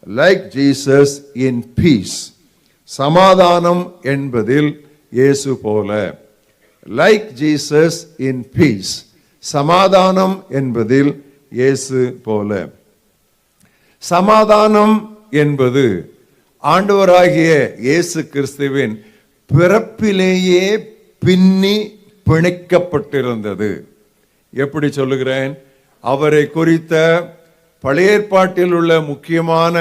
like Jesus in peace. சமாதானம் என்பதில் இயேசு போல. Like Jesus in peace. சமாதானம் என்பதில் இயேசு போல. சமாதானம் என்பது ஆண்டவராகிய இயேசு கிறிஸ்துவின் பிறப்பிலேயே பின்னி பிணைக்கப்பட்டிருந்தது. எப்படி சொல்லுகிறேன்? அவரை குறித்த பழைய ஏற்பாட்டில் உள்ள முக்கியமான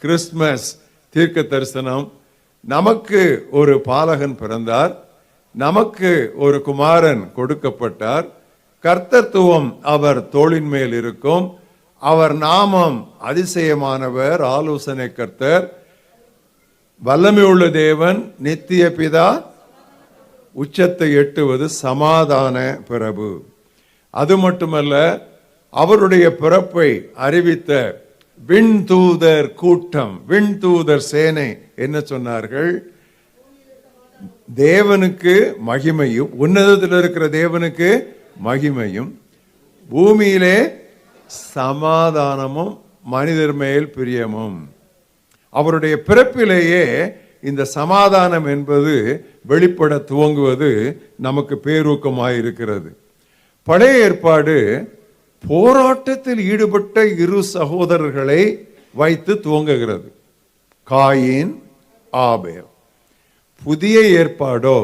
கிறிஸ்துமஸ் தீர்க்க தரிசனம், நமக்கு ஒரு பாலகன் பிறந்தார், நமக்கு ஒரு குமாரன் கொடுக்கப்பட்டார், கர்த்தத்துவம் அவர் தோளின் மேல் இருக்கும், அவர் நாமம் அதிசயமானவர், ஆலோசனை கர்த்தர், வல்லமை உள்ள தேவன், நித்திய பிதா, உச்சத்தை எட்டுவது சமாதான பிரபு. அது மட்டுமல்ல, அவருடைய பிறப்பை அறிவித்த விண்தூதர் கூட்டம், விண்தூதர் சேனை என்ன சொன்னார்கள்? தேவனுக்கு மகிமையும், உன்னதத்தில் இருக்கிற தேவனுக்கு மகிமையும், பூமியிலே சமாதானமும் மனிதர் மேல் பிரியமும். அவருடைய பிறப்பிலேயே இந்த சமாதானம் என்பது வெளிப்பட துவங்குவது நமக்கு பேரூக்கமாயிருக்கிறது. பழைய ஏற்பாடு போராட்டத்தில் ஈடுபட்ட இரு சகோதரர்களை வைத்து துவங்குகிறது, காயின், ஆபேல். புதிய ஏற்பாடோ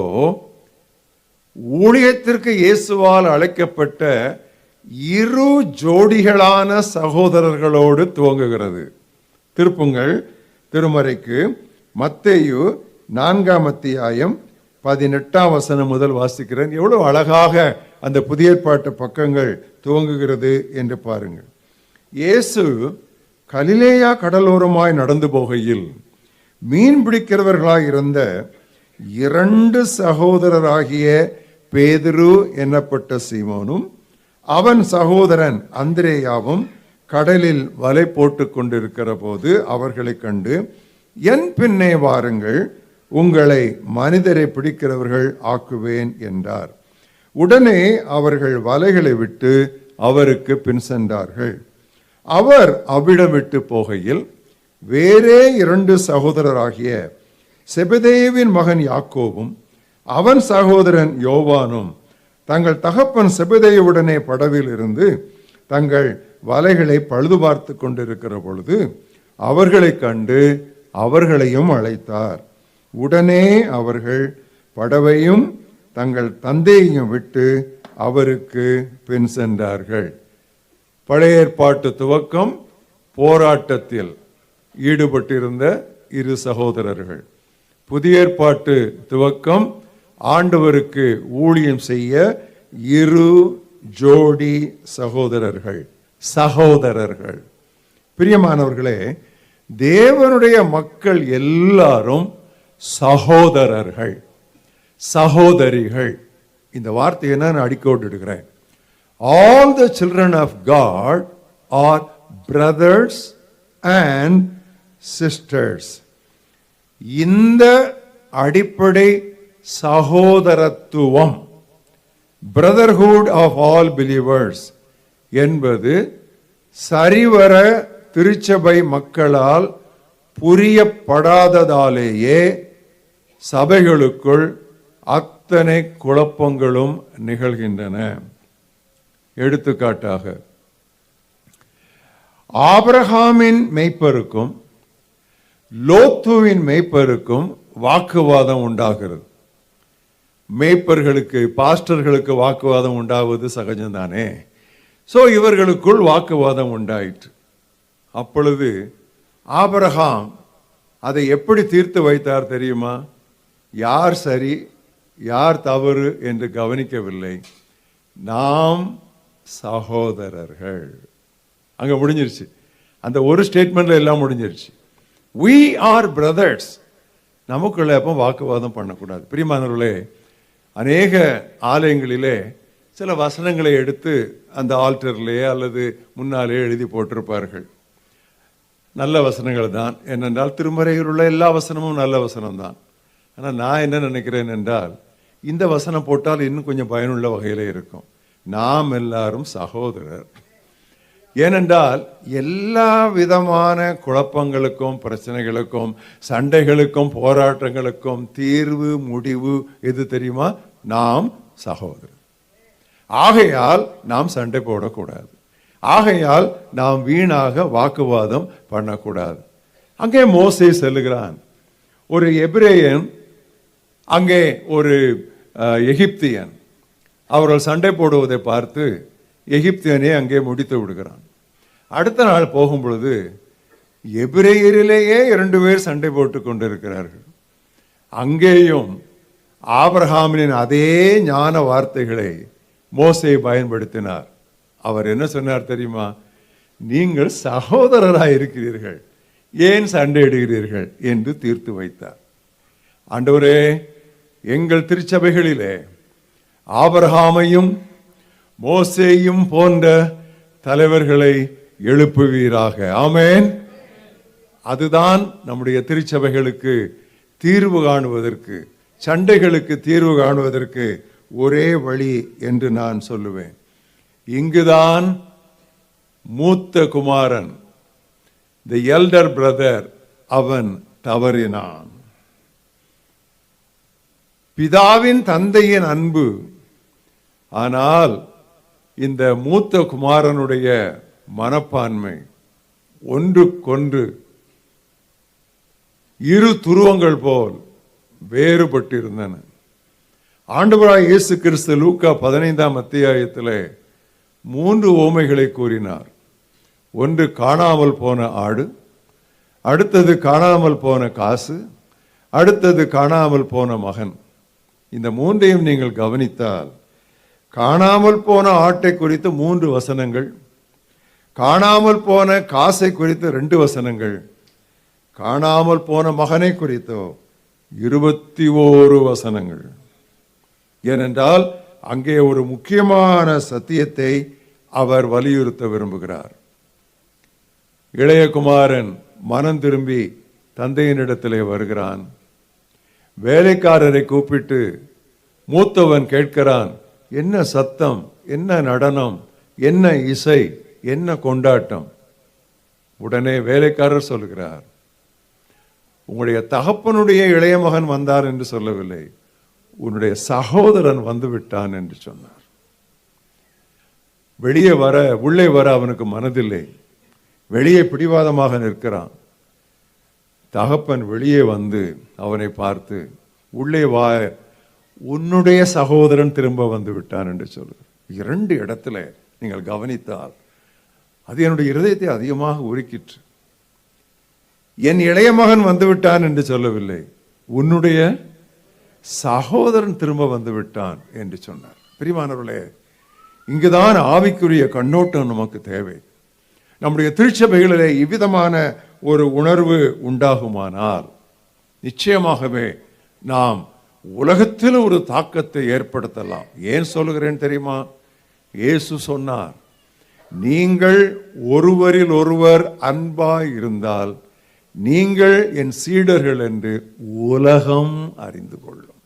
ஊழியத்திற்கு இயேசுவால் அழைக்கப்பட்ட இரு ஜோடிகளான சகோதரர்களோடு துவங்குகிறது. திருப்புங்கள் திருமறைக்கு. மத்தேயு 4ஆம் அத்தியாயம் 18ஆம் வசனம் முதல் வாசிக்கிறேன். எவ்வளவு அழகாக அந்த புதிய ஏற்பாட்டு பக்கங்கள் துவங்குகிறது என்று பாருங்கள். இயேசு கலிலேயா கடலோரமாய் நடந்து போகையில் மீன் பிடிக்கிறவர்களாய் இருந்த 2 சகோதரராகிய பேதுரு என்னப்பட்ட சீமோனும் அவன் சகோதரன் அந்திரேயாவும் கடலில் வலை போட்டு கொண்டிருக்கிற போது அவர்களை கண்டு, என் பின்னே வாருங்கள், உங்களை மனிதரை பிடிக்கிறவர்கள் ஆக்குவேன் என்றார். உடனே அவர்கள் வலைகளை விட்டு அவருக்கு பின் சென்றார்கள். அவர் அவ்விடம் விட்டு போகையில் வேறே 2 சகோதரராகிய செபதேயுவின் மகன் யாக்கோபும் அவன் சகோதரன் யோவானும் தங்கள் தகப்பன் செபதேயுவுடனே படவில் இருந்து தங்கள் வலைகளை பழுது பார்த்து கொண்டிருக்கிற பொழுது அவர்களை கண்டு அவர்களையும் அழைத்தார். உடனே அவர்கள் படவையும் தங்கள் தந்தையையும் விட்டு அவருக்கு பின் சென்றார்கள். பழைய ஏற்பாட்டு துவக்கம் போராட்டத்தில் ஈடுபட்டிருந்த இரு சகோதரர்கள். புதிய ஏற்பாட்டு துவக்கம் ஆண்டவருக்கு ஊழியம் செய்ய இரு ஜோடி சகோதரர்கள், சகோதரர்கள். பிரியமானவர்களே, தேவனுடைய மக்கள் எல்லாரும் சகோதரர்கள், சகோதரிகள். இந்த வார்த்தையை நான் அடிக்கோடு எடுக்கிறேன். All the children of God are brothers and sisters. இந்த அடிப்படை சகோதரத்துவம், brotherhood of all believers என்பது சரிவர திருச்சபை மக்களால் புரியப்படாததாலேயே சபைகளுக்குள் அத்தனை குழப்பங்களும் நிகழ்கின்றன. எடுத்துக்காட்டாக, ஆபிரகாமின் மெய்ப்பருக்கும் லோத்துவின் மெய்ப்பருக்கும் வாக்குவாதம் உண்டாகிறது. மெய்ப்பர்களுக்கு, பாஸ்டர்களுக்கு வாக்குவாதம் உண்டாவது சகஜம்தானே. சோ இவர்களுக்குள் வாக்குவாதம் உண்டாயிற்று. அப்பொழுது ஆபிரகாம் அதை எப்படி தீர்த்து வைத்தார் தெரியுமா? யார் சரி யார் தவறு என்று கவனிக்கவில்லை. நாம் சகோதரர்கள். அங்க முடிஞ்சிருச்சு. அந்த ஒரு ஸ்டேட்மெண்ட்ல எல்லாம் முடிஞ்சிருச்சு. We are brothers. நமக்குள்ள எப்போ வாக்குவாதம் பண்ணக்கூடாது. பிரியமானவர்களே, அநேக ஆலயங்களிலே சில வசனங்களை எடுத்து அந்த ஆல்டர்லேயே அல்லது முன்னாலே எழுதி போட்டிருப்பார்கள். நல்ல வசனங்கள் தான். ஏனென்றால் திருமறையில் உள்ள எல்லா வசனமும் நல்ல வசனம் தான். ஆனால் நான் என்ன நினைக்கிறேன் என்றால், இந்த வசனம் போட்டால் இன்னும் கொஞ்சம் பயனுள்ள வகையில் இருக்கும். நாம் எல்லாரும் சகோதரர். ஏனென்றால் எல்லா விதமான குழப்பங்களுக்கும், பிரச்சனைகளுக்கும், சண்டைகளுக்கும், போராட்டங்களுக்கும் தீர்வு, முடிவு எது தெரியுமா? நாம் சகோதரர். ஆகையால் நாம் சண்டை போடக்கூடாது. ஆகையால் நாம் வீணாக வாக்குவாதம் பண்ணக்கூடாது. அங்கே மோசே செல்லுகிறான். ஒரு எபிரேயன், அங்கே ஒரு எகிப்தியன், அவர்கள் சண்டை போடுவதை பார்த்து எகிப்தியனை அங்கே முடித்து விடுகிறான். அடுத்த நாள் போகும் பொழுது எபிரேயரிலேயே 2 பேர் சண்டை போட்டு கொண்டிருக்கிறார்கள். அங்கேயும் ஆபிரகாமின் அதே ஞான வார்த்தைகளை மோசே பயன்படுத்தினார். அவர் என்ன சொன்னார் தெரியுமா? நீங்கள் சகோதரராய் இருக்கிறீர்கள், ஏன் சண்டையிடுகிறீர்கள் என்று தீர்த்து வைத்தார். ஆண்டவரே, எங்கள் திருச்சபைகளிலே ஆபிரகாமையும் மோசேயும் போன்ற தலைவர்களை எழுப்புவீராக. ஆமென். அதுதான் நம்முடைய திருச்சபைகளுக்கு தீர்வு காணுவதற்கு, சண்டைகளுக்கு தீர்வு காணுவதற்கு ஒரே வழி என்று நான் சொல்லுவேன். இங்குதான் மூத்த குமாரன், தி எல்டர் பிரதர், அவன் தவறினான். பிதாவின் தந்தையின் அன்பு, ஆனால் இந்த மூத்த குமாரனுடைய மனப்பான்மை ஒன்றுக்கொன்று இரு துருவங்கள் போல் வேறுபட்டிருந்தன. ஆண்டவராய் இயேசு கிறிஸ்து லூக்கா 15ஆம் அத்தியாயத்திலே 3 உவமைகளை கூறினார். ஒன்று காணாமல் போன ஆடு, அடுத்தது காணாமல் போன காசு, அடுத்தது காணாமல் போன மகன். இந்த 3ஐயும் நீங்கள் கவனித்தால், காணாமல் போன ஆட்டை குறித்து 3 வசனங்கள், காணாமல் போன காசை குறித்து 2 வசனங்கள், காணாமல் போன மகனை குறித்தோ 21 வசனங்கள். ஏனென்றால் அங்கே ஒரு முக்கியமான சத்தியத்தை அவர் வலியுறுத்த விரும்புகிறார். இளைய குமாரன் மனம் திரும்பி தந்தையினிடத்திலே வருகிறான். வேலைக்காரரை கூப்பிட்டு மூத்தவன் கேட்கிறான், என்ன சத்தம், என்ன நடனம், என்ன இசை, என்ன கொண்டாட்டம்? உடனே வேலைக்காரர் சொல்கிறார், உங்களுடைய தகப்பனுடைய இளைய மகன் வந்தார் என்று சொல்லவில்லை, உன்னுடைய சகோதரன் வந்து விட்டான் என்று சொன்னார். வெளியே வர, உள்ளே வர அவனுக்கு மனதில்லை. வெளியே பிடிவாதமாக நிற்கிறான். தகப்பன் வெளியே வந்து அவனை பார்த்து, உள்ளே வா, உன்னுடைய சகோதரன் திரும்ப வந்து விட்டான் என்று சொல்லுகிறார். 2 இடத்துல நீங்கள் கவனித்தால் அது என்னுடைய இருதயத்தை அதிகமாக உருக்கிற்று. என் இளைய மகன் வந்து விட்டான் என்று சொல்லவில்லை, உன்னுடைய சகோதரன் திரும்ப வந்து விட்டான் என்று சொன்னார். பிரியமானவர்களே, இங்குதான் ஆவிக்குரிய கண்ணோட்டம் நமக்கு தேவை. நம்முடைய திருச்சபைகளிலே இவ்விதமான ஒரு உணர்வு உண்டாகுமானால் நிச்சயமாகவே நாம் உலகத்தில் ஒரு தாக்கத்தை ஏற்படுத்தலாம். ஏன் சொல்லுகிறேன் தெரியுமா? இயேசு சொன்னார், நீங்கள் ஒருவரில் ஒருவர் அன்பாய் இருந்தால் நீங்கள் என் சீடர்கள் என்று உலகம் அறிந்து கொள்ளும்.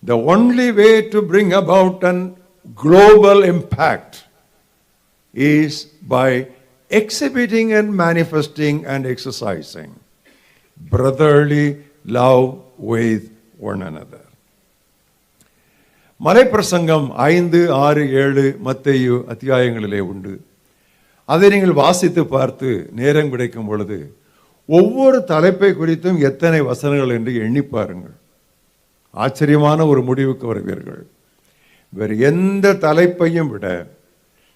The only way to bring about an global impact is by exhibiting and manifesting and exercising brotherly love with one another. மலைப்பிரசங்கம் 5, 6, 7 மத்தேயு அத்தியாயங்களிலே உண்டு. அதை நீங்கள் வாசித்து பார்த்து நேரம் கிடைக்கும் பொழுது ஒவ்வொரு தலைப்பை குறித்தும் எத்தனை வசனங்கள் என்று எண்ணி பாருங்கள். ஆச்சரியமான ஒரு முடிவுக்கு வருவீர்கள். வேறு எந்த தலைப்பையும் விட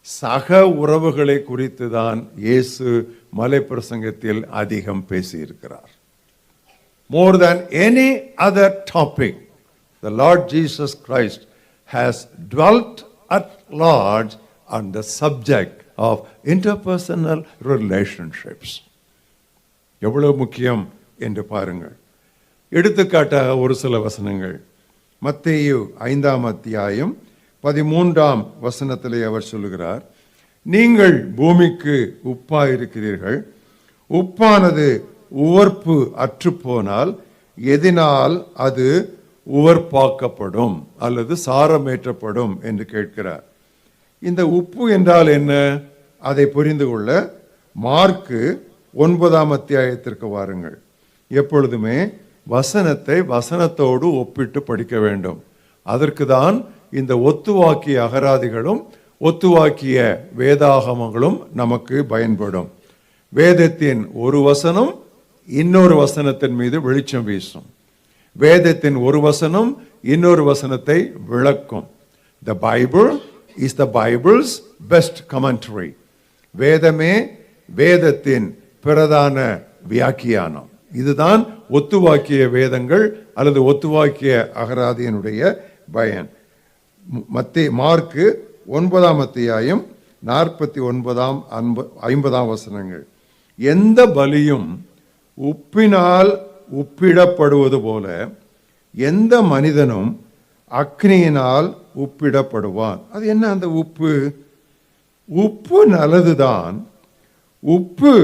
சக உறவுகளை குறித்து தான் இயேசு மலைப்பிரசங்கத்தில் அதிகம் பேசியிருக்கிறார். More than any other topic, the Lord Jesus Christ has dwelt at large on the subject of interpersonal relationships. எவ்வளவு முக்கியம் என்று பாருங்கள். எடுத்துக்காட்டாக ஒரு சில வசனங்கள். மத்தேயு 5ஆம் அத்தியாயம் 13ஆம் வசனத்திலே அவர் சொல்லுகிறார், நீங்கள் பூமிக்கு உப்பாயிருக்கிறீர்கள். உப்பானது உவர்ப்பு அற்றுப்போனால் எதினால் அது உவர்ப்பாக்கப்படும் அல்லது சாரமேற்றப்படும் என்று கேட்கிறார். இந்த உப்பு என்றால் என்ன? அதை புரிந்து கொள்ள மார்க்கு 9ஆம் அத்தியாயத்திற்கு வாருங்கள். எப்பொழுதுமே வசனத்தை வசனத்தோடு ஒப்பிட்டு படிக்க வேண்டும். அதற்கு தான் இந்த ஒத்துவாக்கிய அகராதிகளும் ஒத்துவாக்கிய வேதாகமங்களும் நமக்கு பயன்படும். வேதத்தின் ஒரு வசனம் இன்னொரு வசனத்தின் மீது வெளிச்சம் வீசும். வேதத்தின் ஒரு வசனம் இன்னொரு வசனத்தை விளக்கும். The Bible is the Bible's best commentary. வேதமே வேதத்தின் பிரதான வியாக்கியானம். இதுதான் ஒத்துவாக்கிய வேதங்கள் அல்லது ஒத்துவாக்கிய அகராதியினுடைய பயன். மார்க்கு 9ஆம் அத்தியாயம் 49, 50 வசனங்கள். எந்த பலியும் உப்பினால் உப்பிடப்படுவது போல எந்த மனிதனும் அக்னியினால் உப்பிடப்படுவான். அது என்ன அந்த உப்பு? உப்பு நல்லதுதான். உப்பு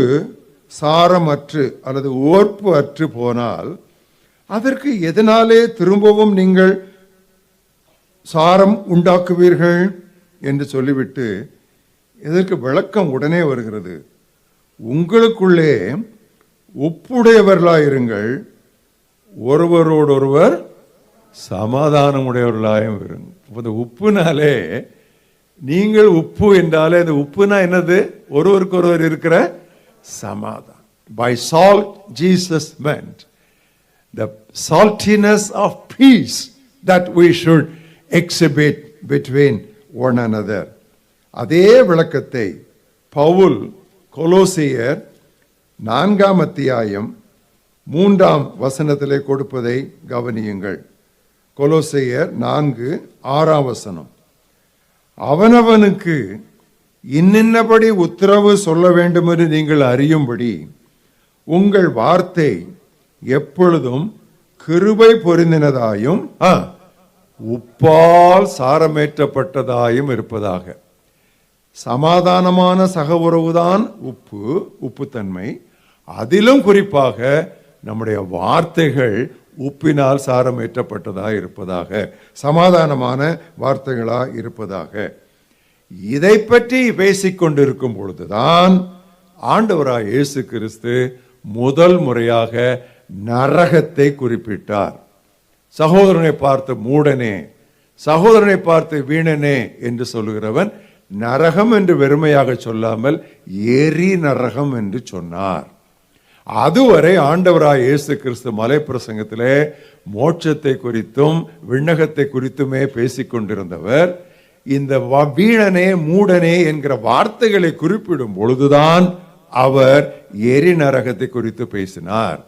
சாரமற்று அல்லது ஓர்ப்பு அற்று போனால் அதற்கு எதனாலே திரும்பவும் நீங்கள் சாரம் உண்டாக்குவீர்கள் என்று சொல்லிவிட்டு இதற்கு விளக்கம் உடனே வருகிறது. உங்களுக்குள்ளே உப்புடையவர்களாயிருங்கள், ஒருவரோடொருவர் சமாதானம் உடையவர்களாயும் இருங்க. உப்புனாலே நீங்கள் உப்பு என்றாலே அந்த உப்புனா என்னது? ஒருவருக்கு ஒருவர் இருக்கிற சமாதானம். By salt Jesus meant the saltiness of peace that we should exhibit between one another. அதே விளக்கத்தை பவுல் கொலோசியர் 4ஆம் அத்தியாயம் 3ஆம் வசனத்திலே கொடுப்பதை கவனியுங்கள். கொலோசியர் 4:6 வசனம். அவனவனுக்கு இன்னின்னபடி உத்தரவு சொல்ல வேண்டும் என்று நீங்கள் அறியும்படி உங்கள் வார்த்தை எப்பொழுதும் கிருபை பொருந்தினதாயும் உப்பால் சாரமேற்றப்பட்டதாயும் இருப்பதாக. சமாதானமான சக உறவுதான் உப்புத்தன்மை. அதிலும் குறிப்பாக நம்முடைய வார்த்தைகள் உப்பினால் சாரமேற்றப்பட்டதாக இருப்பதாக, சமாதானமான வார்த்தைகளாக இருப்பதாக. இதை பற்றி பேசிக்கொண்டிருக்கும் பொழுதுதான் ஆண்டவராய் இயேசு கிறிஸ்து முதல் முறையாக நரகத்தை குறிப்பிட்டார். சகோதரனை பார்த்து மூடனே, சகோதரனை பார்த்து வீணனே என்று சொல்லுகிறவன் நரகம் என்று வெறுமையாக சொல்லாமல் எரி நரகம் என்று சொன்னார். அதுவரை ஆண்டவராய் இயேசு கிறிஸ்து மலை பிரசங்கத்திலே மோட்சத்தை குறித்தும் விண்ணகத்தை குறித்துமே பேசிக்கொண்டிருந்தவர் இந்த வீணனே மூடனே என்கிற வார்த்தைகளை குறிப்பிடும் பொழுதுதான் அவர் எரி நரகத்தை குறித்து பேசினார்.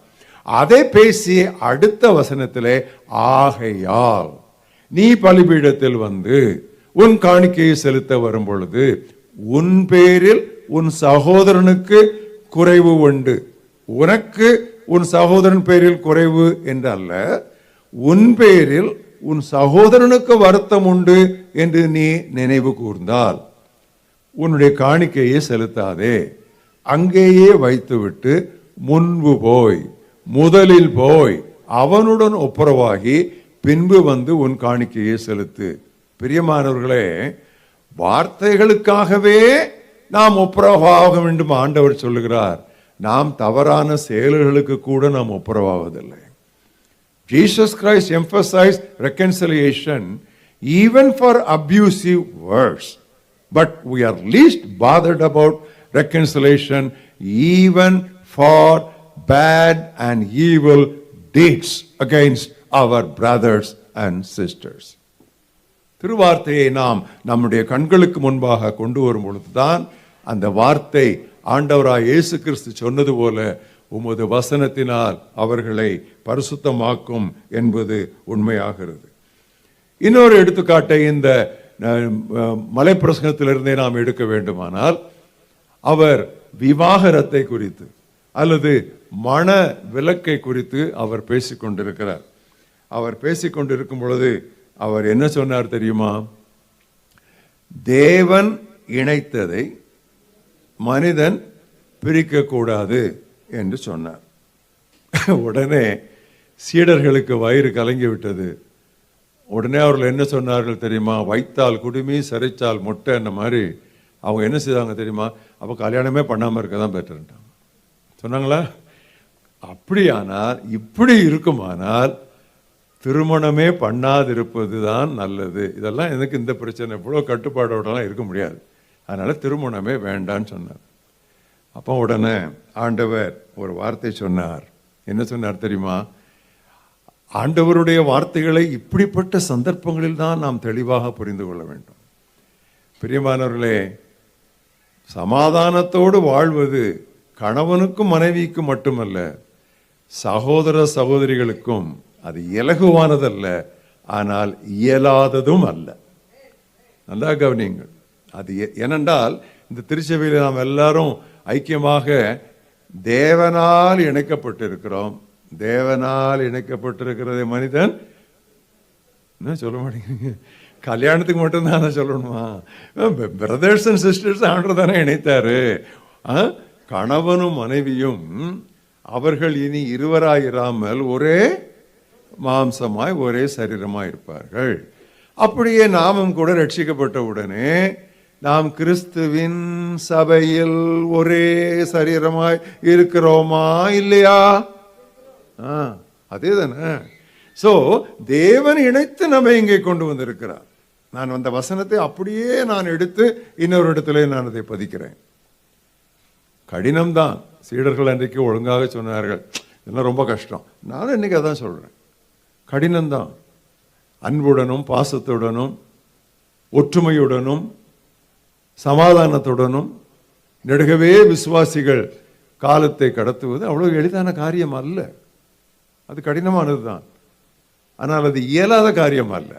அதை பேசி அடுத்த வசனத்திலே ஆகையால் நீ பலிபீடத்தில் வந்து உன் காணிக்கையை செலுத்த வரும் பொழுது உன் பேரில் உன் சகோதரனுக்கு குறைவு உண்டு. உனக்கு உன் சகோதரன் பேரில் குறைவு என்றல்ல, உன் பேரில் உன் சகோதரனுக்கு வருத்தம் உண்டு என்று நீ நினைவு கூர்ந்தால் உன்னுடைய காணிக்கையை செலுத்தாதே, அங்கேயே வைத்துவிட்டு முன்பு போய் முதலில் போய் அவனுடன் ஒப்புரவாகி பின்பு வந்து உன் காணிக்கையை செலுத்து. பிரியமானவர்களே, வார்த்தைகளுக்காகவே நாம் ஒப்புரவாக வேண்டும் ஆண்டவர் சொல்லுகிறார். நாம் தவறான செயல்களுக்கு கூட நாம் ஒப்புரவாவதில்லை. Jesus Christ emphasized reconciliation even for abusive words, but we are least bothered about reconciliation even for bad and evil deeds against our brothers and sisters. திருவார்த்தையை நாம் நம்முடைய கண்களுக்கு முன்பாக கொண்டு வரும் பொழுதுதான் அந்த வார்த்தை ஆண்டவராய் இயேசு கிறிஸ்து சொன்னது போல உமது வசனத்தினால் அவர்களை பரிசுத்தமாக்கும் என்பது உண்மையாகிறது. இன்னொரு எடுத்துக்காட்டை இந்த மலைப்பிரசங்கத்திலிருந்தே நாம் எடுக்க வேண்டுமானால், அவர் விவாகரத்தை குறித்து அல்லது மன விலக்கை குறித்து அவர் பேசிக்கொண்டிருக்கிறார். அவர் பேசிக்கொண்டிருக்கும் பொழுது அவர் என்ன சொன்னார் தெரியுமா? தேவன் இணைத்ததை மனிதன் பிரிக்கக்கூடாது என்று சொன்னார். உடனே சீடர்களுக்கு வயிறு கலங்கி விட்டது. உடனே அவர்கள் என்ன சொன்னார்கள் தெரியுமா? வைத்தால் குடுமி, சரிச்சால் முட்டை என்ன மாதிரி அவங்க என்ன செய்தாங்க தெரியுமா? அப்போ கல்யாணமே பண்ணாமல் இருக்க தான் பெட்டர்ன்ட்டாங்க. சொன்னாங்களா? அப்படியானால், இப்படி இருக்குமானால் திருமணமே பண்ணாதிருப்பது தான் நல்லது. இதெல்லாம் எனக்கு இந்த பிரச்சனை, இவ்வளோ கட்டுப்பாடோடலாம் இருக்க முடியாது, அதனால திருமணமே வேண்டான்னு சொன்னார். அப்போ உடனே ஆண்டவர் ஒரு வார்த்தை சொன்னார். என்ன சொன்னார் தெரியுமா? ஆண்டவருடைய வார்த்தைகளை இப்படிப்பட்ட சந்தர்ப்பங்களில் தான் நாம் தெளிவாக புரிந்து கொள்ள வேண்டும். பிரியமானவர்களே, சமாதானத்தோடு வாழ்வது கணவனுக்கும் மனைவிக்கும் மட்டுமல்ல, சகோதர சகோதரிகளுக்கும் அது இலகுவானதல்ல, ஆனால் இயலாததும் அல்ல. நல்லா கவனியுங்கள். அது ஏனென்றால் இந்த திருச்சபையில் நாம் எல்லாரும் ஐக்கியமாக தேவனால் இணைக்கப்பட்டிருக்கிறோம். தேவனால் இணைக்கப்பட்டிருக்கிறதே மனிதன் என்ன சொல்ல மாட்டேங்க, கல்யாணத்துக்கு மட்டும்தான் சொல்லணுமா? பிரதர்ஸ் அண்ட் சிஸ்டர்ஸ் ஆண்டவர் தானே இணைத்தாரு. கணவனும் மனைவியும் அவர்கள் இனி இருவராயிராமல் ஒரே மாம்சமாய் ஒரே சரீரமாய் இருப்பார்கள். அப்படியே நாமும் கூட ரட்சிக்கப்பட்ட உடனே நாம் கிறிஸ்துவின் சபையில் ஒரே சரீரமாய் இருக்கிறோமா இல்லையா? அதே தானே. சோ தேவன் இணைத்து நம்ம இங்கே கொண்டு வந்திருக்கிறார். நான் அந்த வசனத்தை அப்படியே நான் எடுத்து இன்னொரு இடத்துல நான் அதை பதிக்கிறேன். கடினம்தான். சீடர்கள் அன்றைக்கு ஒழுங்காக சொன்னார்கள், இதெல்லாம் ரொம்ப கஷ்டம். நானும் இன்னைக்கு அதான் சொல்றேன், கடினம்தான். அன்புடனும் பாசத்துடனும் ஒற்றுமையுடனும் சமாதானத்துடனும் நெடுகவே விசுவாசிகள் காலத்தை கடத்துவது அவ்வளவு எளிதான காரியம் அல்ல. அது கடினமானது தான். ஆனால் அது இயலாத காரியம் அல்ல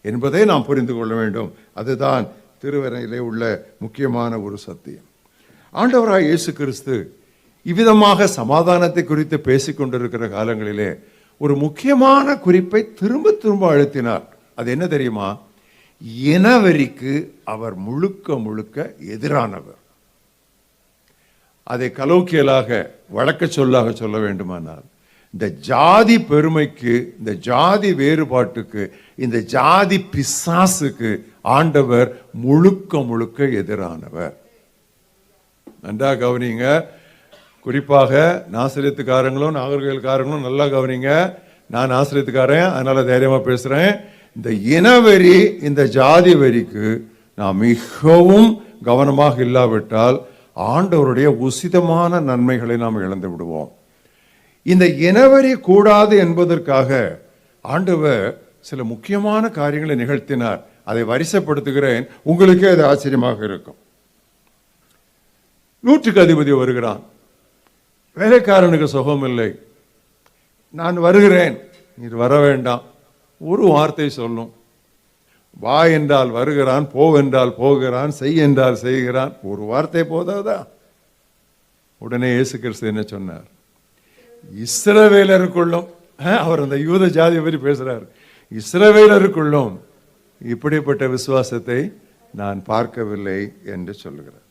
என்பதை நாம் புரிந்து கொள்ள வேண்டும். அதுதான் திருவரையிலே உள்ள முக்கியமான ஒரு சத்தியம். ஆண்டவராய் இயேசு கிறிஸ்து இவ்விதமாக சமாதானத்தை குறித்து பேசிக்கொண்டிருக்கிற காலங்களிலே ஒரு முக்கியமான குறிப்பை திரும்ப திரும்ப அழுத்தினார். அது என்ன தெரியுமா? இனவெறிக்கு அவர் முழுக்க முழுக்க எதிரானவர். அதை கலோக்கியலாக வழக்க சொல்லாக சொல்ல வேண்டுமானால், இந்த ஜாதி பெருமைக்கு, இந்த ஜாதி வேறுபாட்டுக்கு, இந்த ஜாதி பிசாசுக்கு ஆண்டவர் முழுக்க முழுக்க எதிரானவர். நன்றா கவனிங்க. குறிப்பாக நாசரியத்துக்காரங்களும் நாகர்கோயில்காரங்களும் நல்லா கவனிங்க. நான் நாசரியத்துக்காரன், அதனால தைரியமா பேசுறேன். இந்த இனவெறி, இந்த ஜாதி வெறிக்கு நாம் மிகவும் கவனமாக இல்லாவிட்டால் ஆண்டவருடைய உசிதமான நன்மைகளை நாம் இழந்து விடுவோம். இந்த இனவெறி கூடாது என்பதற்காக ஆண்டவர் சில முக்கியமான காரியங்களை நிகழ்த்தினார். அதை வரிசைப்படுத்துகிறேன், உங்களுக்கே அது ஆச்சரியமாக இருக்கும். 100க்கு அதிபதி வருகிறான். வேலைக்காரனுக்கு சுகம் இல்லை. நான் வருகிறேன், நீர் வர வேண்டாம். ஒரு வார்த்தை சொல்லும். வா என்றால் வருகிறான், போ என்றால் போகிறான், செய் என்றால் செய்கிறான். ஒரு வார்த்தை போதாதா? உடனே இயேசு கிறிஸ்து என்ன சொன்னார்? இஸ்ரவேலருக்குள்ளும், அவர் அந்த யூத ஜாதியை பற்றி பேசுறார், இஸ்ரவேலருக்குள்ளும் இப்படிப்பட்ட விசுவாசத்தை நான் பார்க்கவில்லை என்று சொல்லுகிறார்.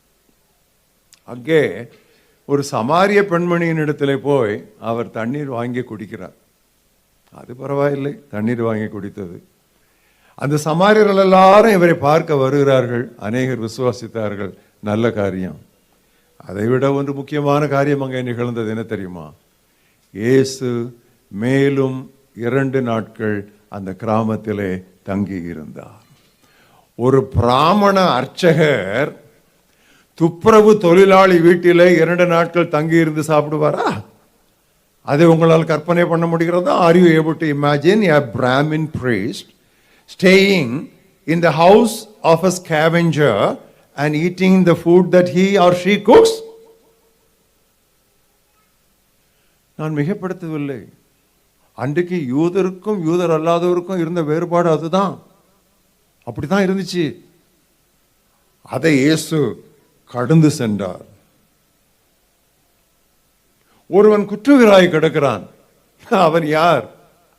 அங்கே ஒரு சமாரிய பெண்மணியின் இடத்துல போய் அவர் தண்ணீர் வாங்கி குடிக்கிறார். அது பரவாயில்லை, தண்ணீர் வாங்கி குடித்தது. அந்த சமாரியர்கள் எல்லாரும் இவரை பார்க்க வருகிறார்கள். அநேகர் விசுவாசித்தார்கள். நல்ல காரியம். அதை விட ஒன்று முக்கியமான காரியம் அங்கே நிகழ்ந்தது. என்ன தெரியுமா? இயேசு மேலும் 2 நாட்கள் அந்த கிராமத்திலே தங்கி இருந்தார். ஒரு பிராமண அர்ச்சகர் துப்புரவு தொழிலாளி வீட்டிலே 2 நாட்கள் தங்கி இருந்து சாப்பிடுவாரா? அதை உங்களால் கற்பனை பண்ண முடிகிறதா? Are you able to imagine a Brahmin priest staying in the house of a scavenger and eating the food that he or she cooks? நான் மிகப்படுத்தவில்லை. அன்றைக்கு யூதருக்கும் யூதர் அல்லாதவருக்கும் இருந்த வேறுபாடு அதுதான். அப்படிதான் இருந்துச்சு. அதை இயேசு கடந்து சென்றார். ஒருவன் குற்றவாளியாய் கிடக்கிறான். அவன் யார்?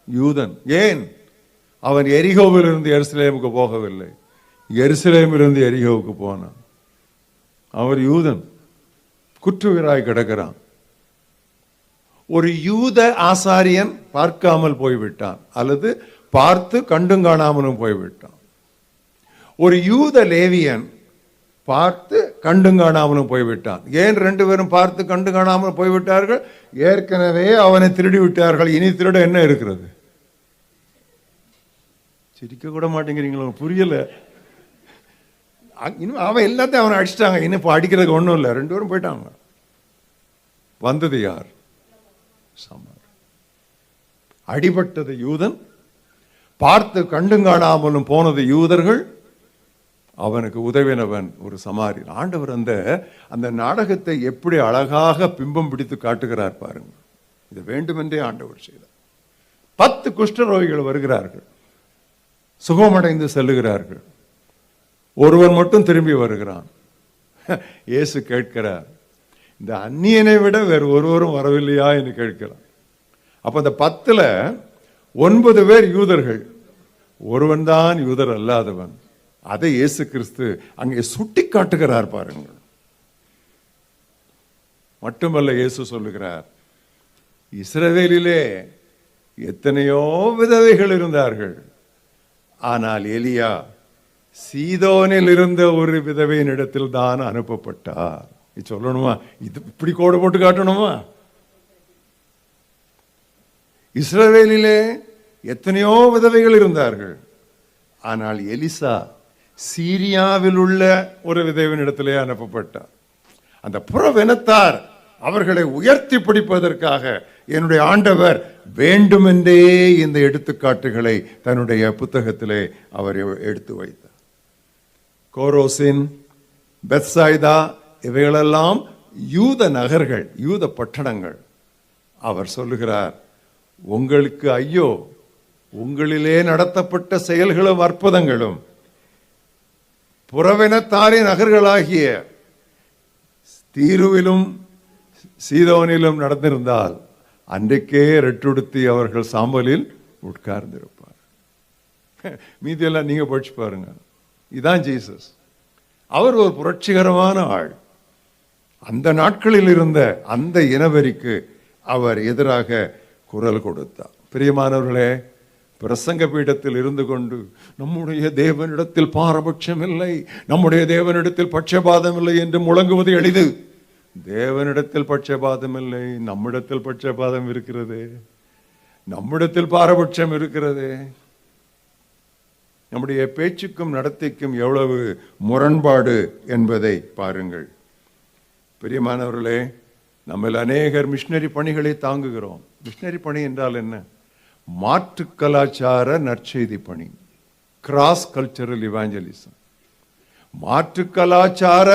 யூதன். ஏன்? அவன் எரிகோவில் இருந்து எருசலேமுக்கு போகவில்லை, எருசலேமிலிருந்து எரிகோவுக்கு போனான். அவர் யூதன், குற்றவாளியாய் கிடக்கிறான். ஒரு யூத ஆசாரியன் பார்க்காமல் போய்விட்டான், அல்லது பார்த்து கண்டும் காணாமலும் போய்விட்டான். ஒரு யூத லேவியன் பார்த்து கண்டும் காணாமலும் போய்விட்டான். ஏன் 2 பேரும் பார்த்து கண்டு காணாமல் போய்விட்டார்கள்? ஏற்கனவே அவனை திருடி விட்டார்கள். இனி திருட என்ன இருக்கிறது? சிரிக்க கூட மாட்டேங்கிறீங்களோ, புரியல. இன்னும் அவன் எல்லாத்தையும் அவனை அடிச்சிட்டாங்க. இன்னும் இப்போ அடிக்கிறதுக்கு ஒன்றும் இல்லை. 2 பேரும் போயிட்டாங்க. வந்தது யார்? சமார். அடிபட்டது யூதன், பார்த்து கண்டும் காணாமலும் போனது யூதர்கள், அவனுக்கு உதவினவன் ஒரு சமாரியன். ஆண்டவர் அந்த நாடகத்தை எப்படி அழகாக பிம்பம் பிடித்து காட்டுகிறார் பாருங்க. இது வேண்டுமென்றே ஆண்டவர் செய்தார். 10 குஷ்டரோகிகள் வருகிறார்கள், சுகமடைந்து செல்லுகிறார்கள். ஒருவன் மட்டும் திரும்பி வருகிறான். இயேசு கேட்கிறார், இந்த அந்நியனை விட வேறு ஒருவரும் வரவில்லையா என்று கேட்கிறார். அப்ப அந்த 10ல் 9 பேர் யூதர்கள், ஒருவன் தான் யூதர் அல்லாதவன். அதை இயேசு கிறிஸ்து அங்கே சுட்டி காட்டுகிறார் பாருங்கள். மட்டுமல்ல, இயேசு சொல்லுகிறார், இஸ்ரவேலிலே எத்தனையோ விதவைகள் இருந்தார்கள், ஆனால் எலியா சீதோனில் இருந்த ஒரு விதவையின் இடத்தில் தான் அனுப்பப்பட்டார். இது சொல்லணுமா? இது இப்படி கோடு போட்டு காட்டணுமா? இஸ்ரவேலிலே எத்தனையோ விதவைகள் இருந்தார்கள், ஆனால் எலிசா சீரியாவில் உள்ள ஒரு விதவையின் இடத்திலே அனுப்பப்பட்டார். அந்த புறவினத்தார் அவர்களை உயர்த்தி பிடிப்பதற்காக என்னுடைய ஆண்டவர் வேண்டுமென்றே இந்த எடுத்துக்காட்டுகளை தன்னுடைய புத்தகத்திலே அவர் எடுத்து வைத்தார். கோரோசின், பெத்சாய்தா இவைகளெல்லாம் யூத நகர்கள், யூத பட்டணங்கள். அவர் சொல்லுகிறார், உங்களுக்கு ஐயோ, உங்களிலே நடத்தப்பட்ட செயல்களும் அற்புதங்களும் புறவினத்தாரின் நகர்களாகிய தீருவிலும் சீதோனிலும் நடந்திருந்தால் அன்றைக்கே ரெட்டுடுத்தி அவர்கள் சாம்பலில் உட்கார்ந்திருப்பார். மீதியெல்லாம் நீங்க படிச்சு பாருங்க. இதான் ஜீசஸ். அவர் ஒரு புரட்சிகரமான ஆள். அந்த நாட்களில் இருந்த அந்த இனவெறிக்கு அவர் எதிராக குரல் கொடுத்தார். பிரியமானவர்களே, பிரசங்க பீடத்தில் இருந்து கொண்டு நம்முடைய தேவனிடத்தில் பாரபட்சம் இல்லை, நம்முடைய தேவனிடத்தில் பட்சபாதம் இல்லை என்று முழங்குவது எளிது. தேவனிடத்தில் பட்சபாதம் இல்லை, நம்மிடத்தில் பட்சபாதம் இருக்கிறது, நம்மிடத்தில் பாரபட்சம் இருக்கிறது. நம்முடைய பேச்சுக்கும் நடத்தைக்கும் எவ்வளவு முரண்பாடு என்பதை பாருங்கள். பிரியமானவர்களே, நம்ம அநேகர் மிஷனரி பணிகளை தாங்குகிறோம். மிஷனரி பணி என்றால் என்ன? மாற்று கலாச்சார நற்செய்தி பணி, கிராஸ் கல்ச்சரல் இவாஞ்சலிசம். மாற்று கலாச்சார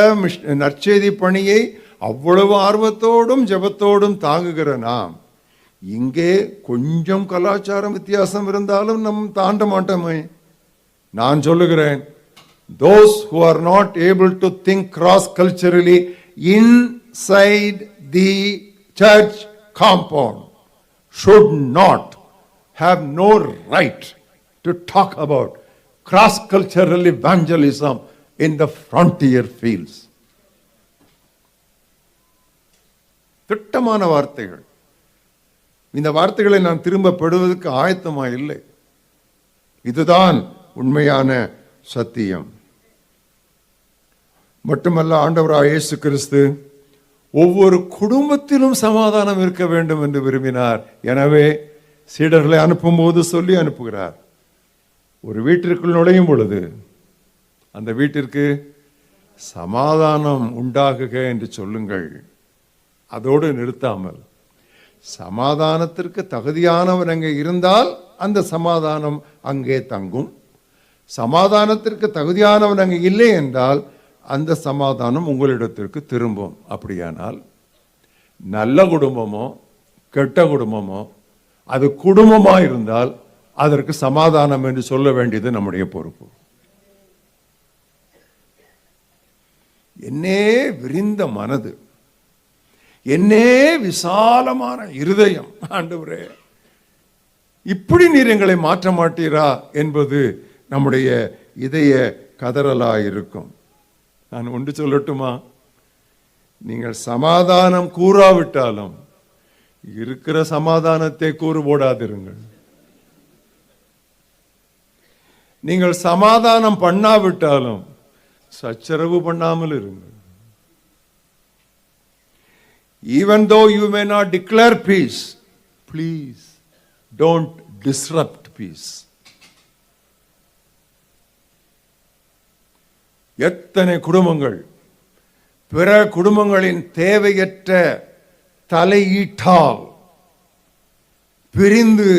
நற்செய்தி பணியை அவ்வளவு ஆர்வத்தோடும் ஜெபத்தோடும் தாங்குகிற நாம் இங்கே கொஞ்சம் கலாச்சாரம் வித்தியாசம் இருந்தாலும் நம் தாண்ட மாட்டோமே. நான் சொல்லுகிறேன், those who are not able to think cross culturally inside the church compound should not have no right to talk about cross cultural evangelism in the frontier fields. திட்டமான வார்த்தைகள். இந்த வார்த்தைகளை நான் திரும்ப பெறுவதற்கு ஆயத்தமா இல்லை. இதுதான் உண்மையான சத்தியம். மட்டுமல்ல, ஆண்டவராகிய இயேசு கிறிஸ்து ஒவ்வொரு குடும்பத்திலும் சமாதானம் இருக்க வேண்டும் என்று விரும்பினார். எனவே சீடர்களை அனுப்பும்போது சொல்லி அனுப்புகிறார், ஒரு வீட்டிற்குள் நுழையும் பொழுது அந்த வீட்டிற்கு சமாதானம் உண்டாகுக என்று சொல்லுங்கள். அதோடு நிறுத்தாமல், சமாதானத்திற்கு தகுதியானவன் அங்கே இருந்தால் அந்த சமாதானம் அங்கே தங்கும். சமாதானத்திற்கு தகுதியானவன் அங்கே இல்லை என்றால் அந்த சமாதானம் உங்களிடத்திற்கு திரும்பும். அப்படியானால் நல்ல குடும்பமோ கெட்ட குடும்பமோ, அது குடும்பமாக இருந்தால் அதற்கு சமாதானம் என்று சொல்ல வேண்டியது நம்முடைய பொறுப்பு. என்னே விரிந்த மனது, என்னே விசாலமான இருதயம், ஆண்டவரே இப்படி நீர் எங்களை மாற்ற மாட்டீரா என்பது நம்முடைய இதய கதறலா இருக்கும். நான் ஒன்று சொல்லட்டுமா? நீங்கள் சமாதானம் கூறாவிட்டாலும் இருக்கிற சமாதானத்தை கூறு போடாதிருங்கள். நீங்கள் சமாதானம் பண்ணாவிட்டாலும் சச்சரவு பண்ணாமல் இருங்கள். Even though you may not declare peace, please don't disrupt peace. எத்தனை குடும்பங்கள் பிற குடும்பங்களின் தேவையற்ற தலையீட்டால் பிரிந்து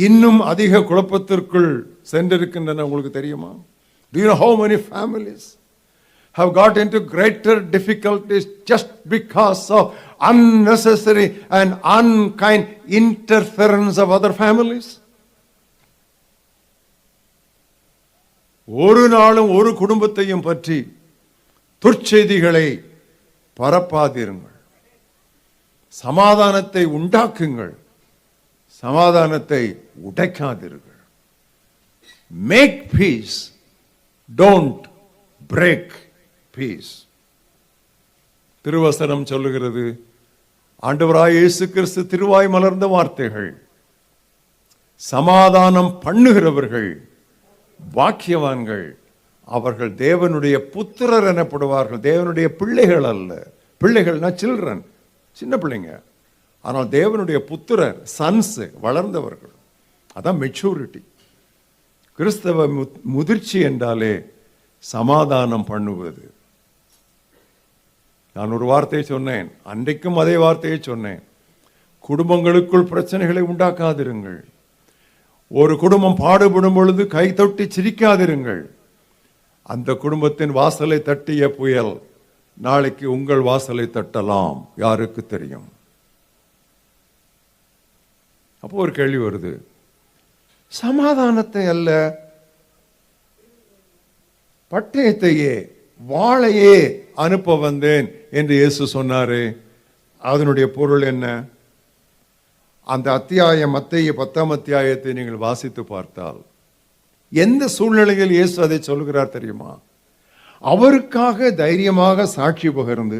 இன்னும் அதிக குழப்பத்திற்குள் சென்றிருக்கின்றன. உங்களுக்கு தெரியுமா? Do you know how many families have got into greater difficulties just because of unnecessary and unkind interference of other families? ஒரு நாளும் ஒரு குடும்பத்தையும் பற்றி துர்ச்செய்திகளை பரப்பாதிருங்கள். சமாதானத்தை உண்டாக்குங்கள், சமாதானத்தை உடைக்காதீர்கள். Make peace, don't break peace. திருவசனம் சொல்லுகிறது, ஆண்டவராய் இயேசு கிறிஸ்து திருவாய் மலர்ந்த வார்த்தைகள், சமாதானம் பண்ணுகிறவர்கள் பாக்கியவான்கள், அவர்கள் தேவனுடைய புத்திரர் எனப்படுவார்கள். தேவனுடைய பிள்ளைகள் அல்ல. பிள்ளைகள்னா சில்ட்ரன், சின்ன பிள்ளைங்க. ஆனால் தேவனுடைய புத்திரர், சன்ஸ், வளர்ந்தவர்கள். அதான் மெச்சூரிட்டி. கிறிஸ்தவ முதிர்ச்சி என்றாலே சமாதானம் பண்ணுவது. நான் ஒரு வார்த்தையை சொன்னேன், அன்றைக்கும் அதே வார்த்தையை சொன்னேன். குடும்பங்களுக்குள் பிரச்சனைகளை உண்டாக்காதிருங்கள். ஒரு குடும்பம் பாடுபடும் பொழுது கை தொட்டி சிரிக்காதிருங்கள். அந்த குடும்பத்தின் வாசலை தட்டிய புயல் நாளைக்கு உங்கள் வாசலை தட்டலாம், யாருக்கு தெரியும்? அப்போ ஒரு கேள்வி வருது, சமாதானத்தை அல்ல பட்டயத்தையே வாளையே அனுப்ப வந்தேன் என்று இயேசு சொன்னாரே, அதனுடைய பொருள் என்ன? அந்த அத்தியாயம், மத்தேயு 10ஆம் அத்தியாயத்தை நீங்கள் வாசித்து பார்த்தால் எந்த சூழ்நிலையில் இயேசு அதை சொல்கிறார் தெரியுமா? அவருக்காக தைரியமாக சாட்சி பகிர்ந்து,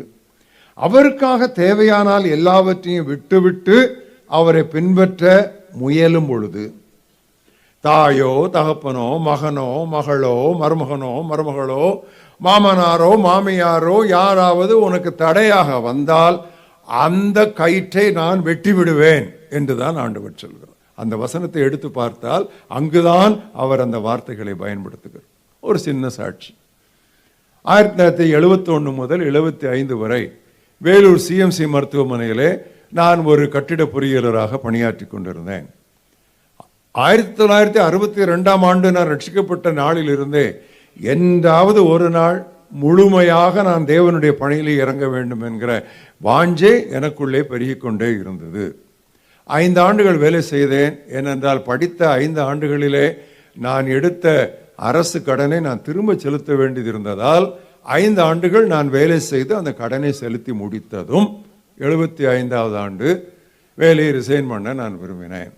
அவருக்காக தேவையானால் எல்லாவற்றையும் விட்டுவிட்டு அவரை பின்பற்ற முயலும் பொழுது, தாயோ தகப்பனோ மகனோ மகளோ மருமகனோ மருமகளோ மாமனாரோ மாமியாரோ யாராவது உனக்கு தடையாக வந்தால் அந்த கயிற்றை நான் வெட்டி விடுவேன் என்றுதான் ஆண்டவர் சொல்கிறார். அந்த வசனத்தை எடுத்து பார்த்தால் அங்குதான் அவர் அந்த வார்த்தைகளை பயன்படுத்துகிறார். ஒரு சின்ன சாட்சி. 1971 முதல் 75 வரை வேலூர் சிஎம்சி மருத்துவமனையிலே நான் ஒரு கட்டிட பொறியியலராக பணியாற்றி கொண்டிருந்தேன். 1962ஆம் ஆண்டு நான் ரட்சிக்கப்பட்ட நாளில் இருந்தே என்றாவது ஒரு நாள் முழுமையாக நான் தேவனுடைய பணியிலே இறங்க வேண்டும் என்கிற வாஞ்சை எனக்குள்ளே பெருகிக்கொண்டே இருந்தது. 5 ஆண்டுகள் வேலை செய்தேன். ஏனென்றால் படித்த 5 ஆண்டுகளிலே நான் எடுத்த அரசு கடனை நான் திரும்ப செலுத்த வேண்டியது இருந்ததால் 5 ஆண்டுகள் நான் வேலை செய்து அந்த கடனை செலுத்தி முடித்ததும் 75ஆவது ஆண்டு வேலையை ரிசைன் பண்ண நான் விரும்பினேன்.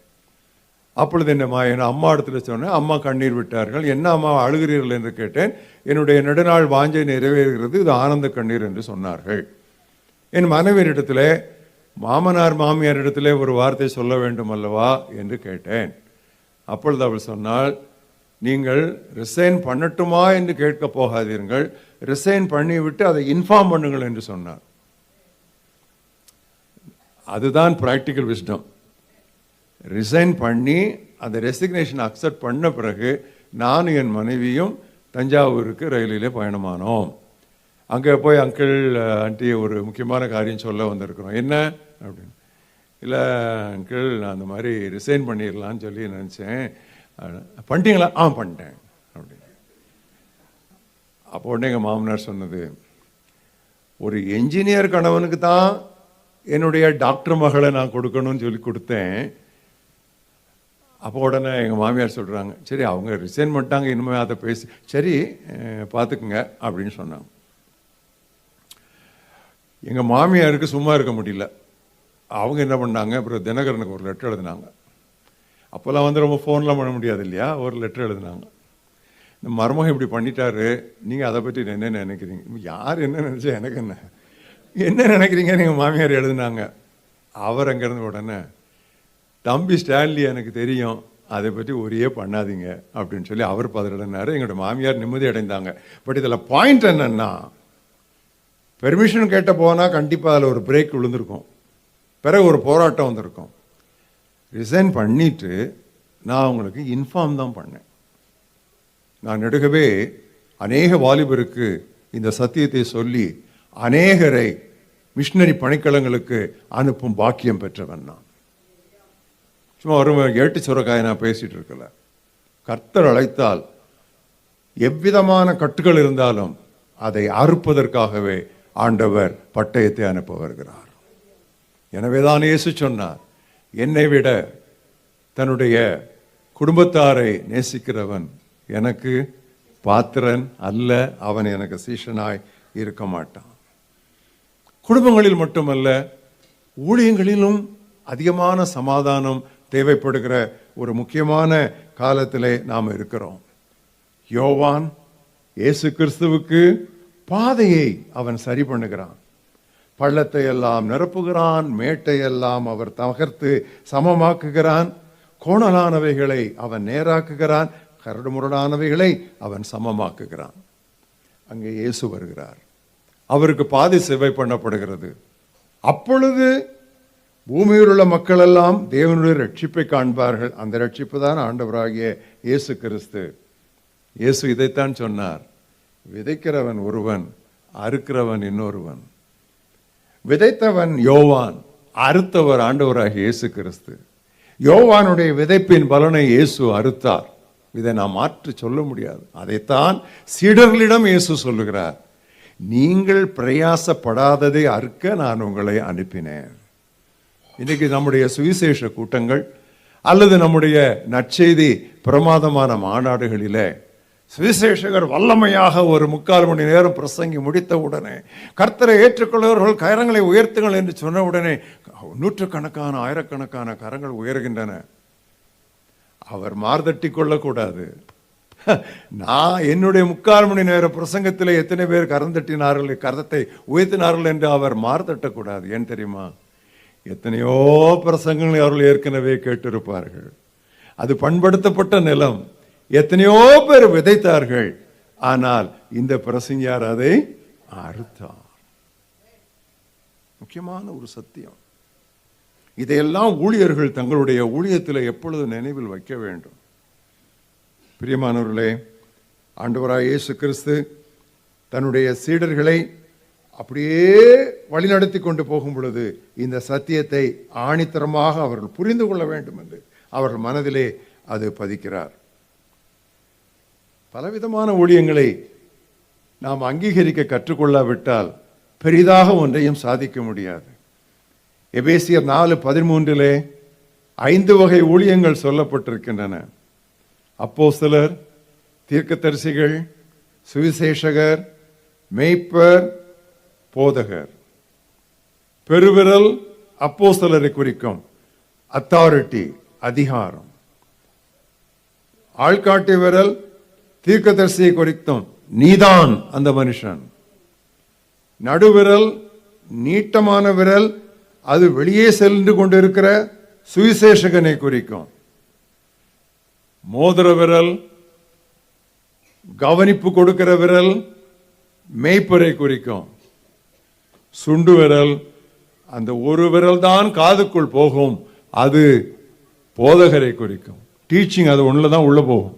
அப்பொழுது என்னம்மா என் அம்மா இடத்துல சொன்னேன். அம்மா கண்ணீர் விட்டார்கள். என்ன அம்மா அழுகிறீர்கள் என்று கேட்டேன். என்னுடைய நெடுநாள் வாஞ்சை நிறைவேறுகிறது, இது ஆனந்த கண்ணீர் என்று சொன்னார்கள். என் மனைவியிடத்தில் மாமனார் மாமியார் இடத்துல ஒரு வார்த்தை சொல்ல வேண்டும் அல்லவா என்று கேட்டேன். அப்பொழுது அவள் சொன்னால், நீங்கள் ரிசைன் பண்ணட்டுமா என்று கேட்க போகாதீர்கள், ரிசைன் பண்ணிவிட்டு அதை இன்ஃபார்ம் பண்ணுங்கள் என்று சொன்னார். அதுதான் பிராக்டிக்கல் விஸ்டம். ரிசைன் பண்ணி அந்த ரெசிக்னேஷன் அக்செப்ட் பண்ண பிறகு நானும் என் மனைவியும் தஞ்சாவூருக்கு ரயிலிலே பயணமானோம். அங்கே போய் அங்கிள் ஆண்டி ஒரு முக்கியமான காரியம் சொல்ல வந்திருக்கிறோம். என்ன அப்படின்னு. இல்லை அங்கிள், நான் அந்த மாதிரி ரிசைன் பண்ணிடலான்னு சொல்லி நினச்சேன். பண்ணிட்டீங்களா? பண்ணிட்டேன் அப்படின்னு. அப்போ உடனே எங்கள் மாமனார் சொன்னது, ஒரு என்ஜினியர் கணவனுக்கு தான் என்னுடைய டாக்டர் மகளை நான் கொடுக்கணும்னு சொல்லி கொடுத்தேன். அப்போ உடனே எங்கள் மாமியார் சொல்கிறாங்க, சரி அவங்க ரிசைன் பண்ணிட்டாங்க, இனிமேல் அதை பேசி சரி பார்த்துக்குங்க அப்படின்னு சொன்னாங்க. எங்கள் மாமியாருக்கு சும்மா இருக்க முடியல. அவங்க என்ன பண்ணாங்க, அப்புறம் தினகரனுக்கு ஒரு லெட்டர் எழுதினாங்க. அப்போல்லாம் ரொம்ப ஃபோன்லாம் பண்ண முடியாது இல்லையா, ஒரு லெட்டர் எழுதினாங்க. இந்த மருமகன் இப்படி பண்ணிட்டாரு, நீங்கள் அதை பற்றி என்ன நினைக்கிறீங்க? யார் என்ன நினச்சா எனக்கு என்ன நினைக்கிறீங்க நீங்கள் மாமியார் எழுதினாங்க. அவர் அங்கேருந்து உடனே, தம்பி ஸ்டான்லி எனக்கு தெரியும், அதை பற்றி ஒரே பண்ணாதீங்க அப்படின்னு சொல்லி அவர் பதறினார். எங்களோட மாமியார் நிம்மதி அடைந்தாங்க. பட் இதில் பாயிண்ட் என்னன்னா, பெர்மிஷன் கேட்ட போனால் கண்டிப்பாக அதில் ஒரு பிரேக் விழுந்திருக்கும், பிறகு ஒரு போராட்டம் வந்திருக்கும். ரிசைன் பண்ணிட்டு நான் அவங்களுக்கு இன்ஃபார்ம் தான் பண்ணேன். நான் நெடுகவே அநேக வாலிபருக்கு இந்த சத்தியத்தை சொல்லி அநேகரை மிஷினரி பணிக்களங்களுக்கு அனுப்பும் பாக்கியம் பெற்றவன் நான். சும்மா ஒரு ஏட்டு சுரக்காயை நான் பேசிட்டு இருக்கல. கர்த்தர் அழைத்தால் எவ்விதமான கட்டுகள் இருந்தாலும் அதை அறுப்பதற்காகவே ஆண்டவர் பட்டயத்தை அனுப்ப வருகிறார். எனவேதான் இயேசு சொன்னார், என்னை விட தன்னுடைய குடும்பத்தாரை நேசிக்கிறவன் எனக்கு பாத்திரன் அல்ல, அவன் எனக்கு சீஷனாய் இருக்க மாட்டான். குடும்பங்களில் மட்டுமல்ல, ஊழியங்களிலும் அதிகமான சமாதானம் தேவைப்படுகிற ஒரு முக்கியமான காலத்திலே நாம் இருக்கிறோம். யோவான் இயேசு கிறிஸ்துவுக்கு பாதையை அவன் சரி பண்ணுகிறான். பள்ளத்தை எல்லாம் நிரப்புகிறான், மேட்டை எல்லாம் அவர் தகர்த்து சமமாக்குகிறான், கோணலானவைகளை அவன் நேராக்குகிறான், கரடுமுரடானவைகளை அவன் சமமாக்குகிறான். அங்கே இயேசு வருகிறார், அவருக்கு பாதை சேவை பண்ணப்படுகிறது. அப்பொழுது பூமியில் உள்ள மக்கள் எல்லாம் தேவனுடைய ரட்சிப்பை காண்பார்கள். அந்த ரட்சிப்பு தான் ஆண்டவராகிய இயேசு கிறிஸ்து. இயேசு இதைத்தான் சொன்னார், விதைக்கிறவன் ஒருவன், அறுக்கிறவன் இன்னொருவன். விதைத்தவன் யோவான், அறுத்தவர் ஆண்டவராகிய இயேசு கிறிஸ்து. யோவானுடைய விதைப்பின் பலனை இயேசு அறுத்தார். இதை நாம் மாற்றி சொல்ல முடியாது. அதைத்தான் சீடர்களிடம் இயேசு சொல்லுகிறார், நீங்கள் பிரயாசப்படாததை அறுக்க நான் உங்களை அனுப்பினேன். இன்னைக்கு நம்முடைய சுவிசேஷ கூட்டங்கள் அல்லது நம்முடைய நற்செய்தி பிரமாதமான மாநாடுகளிலே சுவிசேஷகர் வல்லமையாக ஒரு 3/4 மணி நேரம் பிரசங்கி முடித்த உடனே, கர்த்தரை ஏற்றுக்கொள்வர்கள் கரங்களை உயர்த்துங்கள் என்று சொன்ன உடனே நூற்றுக்கணக்கான ஆயிரக்கணக்கான கரங்கள் உயர்கின்றன. அவர் மார்தட்டி கொள்ளக்கூடாது. நான் என்னுடைய 3/4 மணி நேர பிரசங்கத்தில் எத்தனை பேர் கரந்தட்டினார்கள், கரத்தை உயர்த்தினார்கள் என்று அவர் மார்தட்டக்கூடாது. ஏன் தெரியுமா? எத்தனையோ பிரசங்கங்களை அவர்கள் ஏற்கனவே கேட்டிருப்பார்கள். அது பண்படுத்தப்பட்ட நிலம். எத்தனையோ பேர் விதைத்தார்கள், ஆனால் இந்த பிரசங்கியார் அதை அறுத்தார். முக்கியமான ஒரு சத்தியம். இதையெல்லாம் ஊழியர்கள் தங்களுடைய ஊழியத்தில் எப்பொழுது நினைவில் வைக்க வேண்டும். பிரியமானவர்களே, ஆண்டவராய் இயேசு கிறிஸ்து தன்னுடைய சீடர்களை அப்படியே வழிநடத்தி கொண்டு போகும் பொழுது இந்த சத்தியத்தை ஆணித்தரமாக அவர்கள் புரிந்து கொள்ள வேண்டும் என்று அவர்கள் மனதிலே அது பதிக்கிறார். பலவிதமான ஊழியங்களை நாம் அங்கீகரிக்க கற்றுக்கொள்ளாவிட்டால் பெரிதாக ஒன்றையும் சாதிக்க முடியாது. எபேசியர் 4:13 5 வகை ஊழியங்கள் சொல்லப்பட்டிருக்கின்றன. அப்போஸ்தலர், தீர்க்கதரிசிகள், சுவிசேஷகர், மேய்ப்பர், போதகர். பெருவிரல் அப்போஸ்தலரை குறிக்கும், அத்தாரிட்டி, அதிகாரம். ஆள்காட்டி விரல் தீர்க்கதரிசியை குறிக்கும், நீதான் அந்த மனுஷன். நடுவிரல் நீட்டமான விரல், அது வெளியே சென்று கொண்டிருக்கிற சுவிசேஷகனை குறிக்கும். மோதிர விரல் கவனிப்பு கொடுக்கிற விரல் மேய்ப்பரை குறிக்கும். சுண்டு விரல், அந்த ஒரு விரல் தான் காதுக்குள் போகும், அது போதகரை குறிக்கும். டீச்சிங் அது ஒண்ணுல தான் உள்ள போகும்.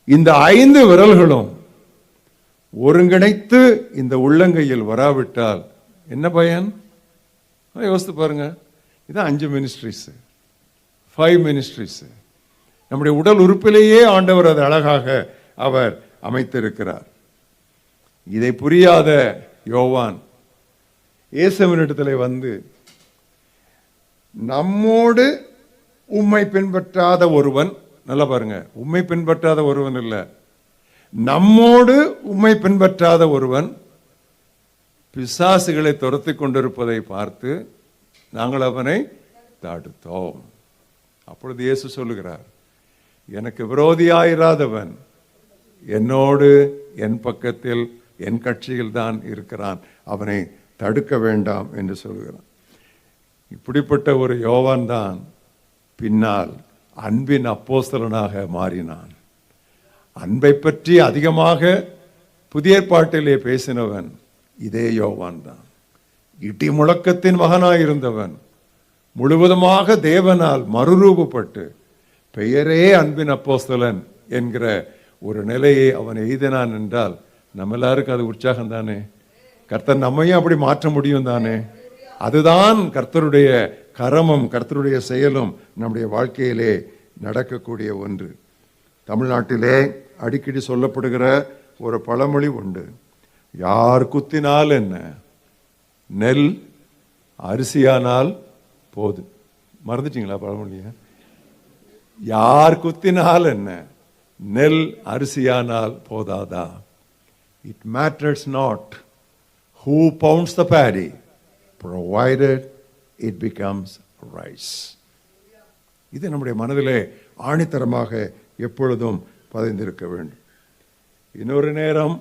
இந்த 5 விரல்களும் ஒருங்கிணைத்து இந்த உள்ளங்கையில் வராவிட்டால் என்ன பயன்? யோசித்து பாருங்க. இதான் 5 மினிஸ்ட்ரிஸ், 5 மினிஸ்ட்ரிஸ். நம்முடைய உடல் உறுப்பிலேயே ஆண்டவர் அது அழகாக அவர் அமைத்திருக்கிறார். இதை புரியாத யோவான் இயேசுவினிடத்தில் வந்து, நம்மோடு உம்மை பின்பற்றாத ஒருவன், நல்லா பாருங்க, உம்மை பின்பற்றாத ஒருவன் இல்ல, நம்மோடு உம்மை பின்பற்றாத ஒருவன் பிசாசுகளை துரத்தி கொண்டிருப்பதை பார்த்து நாங்கள் அவனை தடுத்தோம். அப்பொழுது இயேசு சொல்லுகிறார், எனக்கு விரோதியாயிராதவன் என்னோடு என் பக்கத்தில் என் கட்சியில் தான் இருக்கிறான், அவனை தடுக்க வேண்டாம் என்று சொல்கிறான். இப்படிப்பட்ட ஒரு யோவான் தான் பின்னால் அன்பின் அப்போஸ்தலனாக மாறினான். அன்பை பற்றி அதிகமாக புதிய ஏற்பாட்டிலே பேசினவன் இதே யோவான் தான். இடி முழக்கத்தின் மகனாயிருந்தவன் முழுவதுமாக தேவனால் மறுரூபப்பட்டு பெயரே அன்பின் அப்போஸ்தலன் என்கிற ஒரு நிலையை அவன் எய்தினான் என்றால் நம்ம எல்லாருக்கும் அது உற்சாகம் தானே. கர்த்தர் நம்மையும் அப்படி மாற்ற முடியும் தானே. அதுதான் கர்த்தருடைய கரமும் கர்த்தருடைய செயலும் நம்முடைய வாழ்க்கையிலே நடக்கக்கூடிய ஒன்று. தமிழ்நாட்டிலே அடிக்கடி சொல்லப்படுகிற ஒரு பழமொழி உண்டு. யார் குத்தினால் என்ன, நெல் அரிசியானால் போது. மறந்துட்டீங்களா பழமொழிய? யார் குத்தினால் என்ன, நெல் அரிசியானால் போதாதா? It matters not who pounds the paddy, provided it becomes rice. இது நம்முடைய மனதிலே ஆணித்தரமாக எப்பொழுதும் பதிந்திருக்க வேண்டும். இன்னொரு நேரம்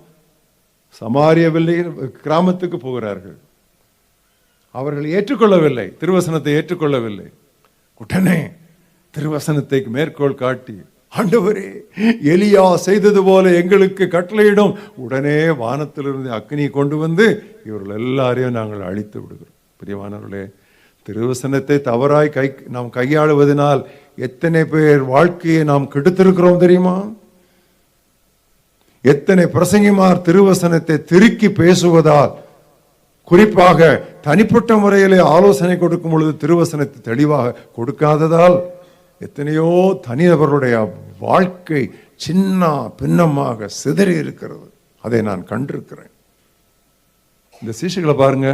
சமாரியவில்லை கிராமத்துக்கு போகிறார்கள். அவர்கள் ஏற்றுக்கொள்ளவில்லை, திருவசனத்தை ஏற்றுக்கொள்ளவில்லை. உடனே திருவசனத்தை மேற்கோள் காட்டி, ஆண்டவரே எலியா செய்தது போல எங்களுக்கு கட்டளையிடும். உடனே வானத்திலிருந்து அக்னி கொண்டு வந்து இவர்கள் எல்லாரையும் நாங்கள் அழித்து விடுகிறோம். பிரியமானவர்களே, திருவசனத்தை தவறாய் நாம் கையாளுவதனால் எத்தனை பேர் வாழ்க்கையை நாம் கெடுத்திருக்கிறோம் தெரியுமா? எத்தனை பிரசங்கிமார் திருவசனத்தை திருக்கி பேசுவதால், குறிப்பாக தனிப்பட்ட முறையிலே ஆலோசனை கொடுக்கும் பொழுது திருவசனத்தை தெளிவாக கொடுக்காததால் எத்தனையோ தனிநபர்களுடைய வாழ்க்கை சின்ன பின்னமாக சிதறி இருக்கிறது. அதை நான் கண்டிருக்கிறேன். இந்த சீஷைகளை பாருங்க,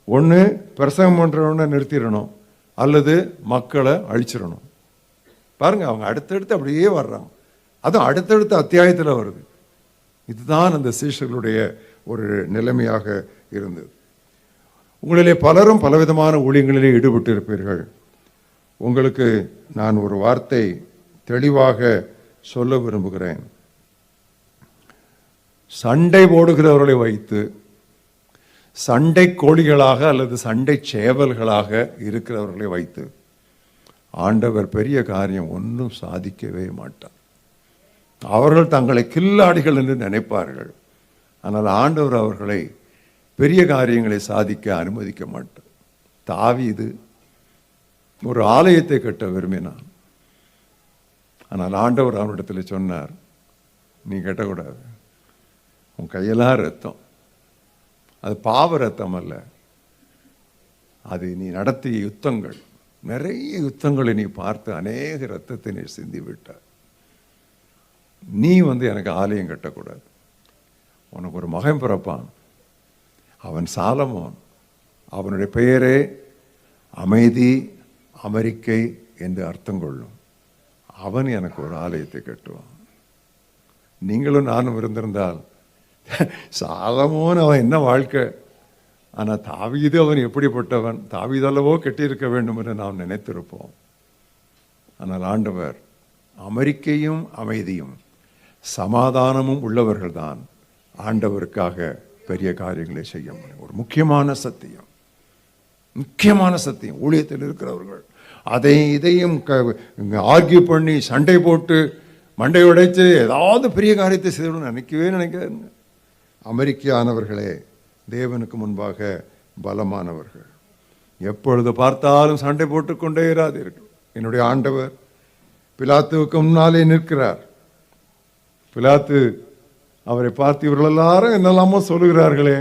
ஒன்று பிரசங்கம் பண்றவன நிறுத்திடணும், அல்லது மக்களை அழிச்சிடணும். பாருங்க, அவங்க அடுத்தடுத்து அப்படியே வர்றாங்க. அதுவும் அடுத்தடுத்த அத்தியாயத்தில் வருது. இதுதான் அந்த சீஷர்களுடைய ஒரு நிலைமையாக இருந்தது. உங்களிலே பலரும் பலவிதமான ஊழியங்களிலே ஈடுபட்டு இருப்பீர்கள். உங்களுக்கு நான் ஒரு வார்த்தை தெளிவாக சொல்ல விரும்புகிறேன். சண்டை போடுகிறவர்களை வைத்து சண்டை கோழிகளாக அல்லது சண்டை சேவல்களாக இருக்கிறவர்களை வைத்து ஆண்டவர் பெரிய காரியம் ஒன்றும் சாதிக்கவே மாட்டார். அவர்கள் தங்களை கில்லாடிகள் என்று நினைப்பார்கள். ஆனால் ஆண்டவர் அவர்களை பெரிய காரியங்களை சாதிக்க அனுமதிக்க மாட்டார். தாவீது ஒரு ஆலயத்தை கட்ட விரும்பினான். ஆனால் ஆண்டவர் அவனிடத்தில் சொன்னார், நீ கட்டக்கூடாது, உன் கையெல்லாம் ரத்தம், அது பாவ ரத்தம் அல்ல, அது நீ நடத்திய யுத்தங்கள், நிறைய யுத்தங்களை நீ பார்த்து அநேக ரத்தத்தை நீ சிந்தி விட்டார். நீ எனக்கு ஆலயம் கட்டக்கூடாது. உனக்கு ஒரு மகன் பிறப்பான், அவன் சாலமோன், அவனுடைய பெயரே அமைதி அமெரிக்கை என்று அர்த்தம் கொள்ளும். அவன் எனக்கு ஒரு ஆலயத்தை கட்டுவான். நீங்களும் நானும் இருந்திருந்தால், சாலமோன் அவன் என்ன வாழ்க்கை, ஆனால் தாவீது அவன் எப்படிப்பட்டவன், தாவீதல்லவோ கட்டியிருக்க வேண்டும் என்று நாம் நினைத்திருப்போம். ஆனால் ஆண்டவர் அமெரிக்கையும் அமைதியும் சமாதானமும் உள்ளவர்கள்தான் ஆண்டவருக்காக பெரிய காரியங்களை செய்ய முடியும். ஒரு முக்கியமான சத்தியம், முக்கியமான சத்தியம். ஊழியத்தில் இருக்கிறவர்கள் அதை இதையும் ஆர்கியூ பண்ணி சண்டை போட்டு மண்டை உடைத்து ஏதாவது பெரிய காரியத்தை செய்யணும்னு நினைக்காதுங்க. அமெரிக்கானவர்களே தேவனுக்கு முன்பாக பலமானவர்கள். எப்பொழுது பார்த்தாலும் சண்டை போட்டுக்கொண்டே இராதீர்கள். என்னுடைய ஆண்டவர் பிலாத்துவுக்கு முன்னாலே நிற்கிறார். பிலாத்து அவரை பார்த்து, இவர்கள் எல்லாரும் என்னெல்லாமோ சொல்லுகிறார்களே,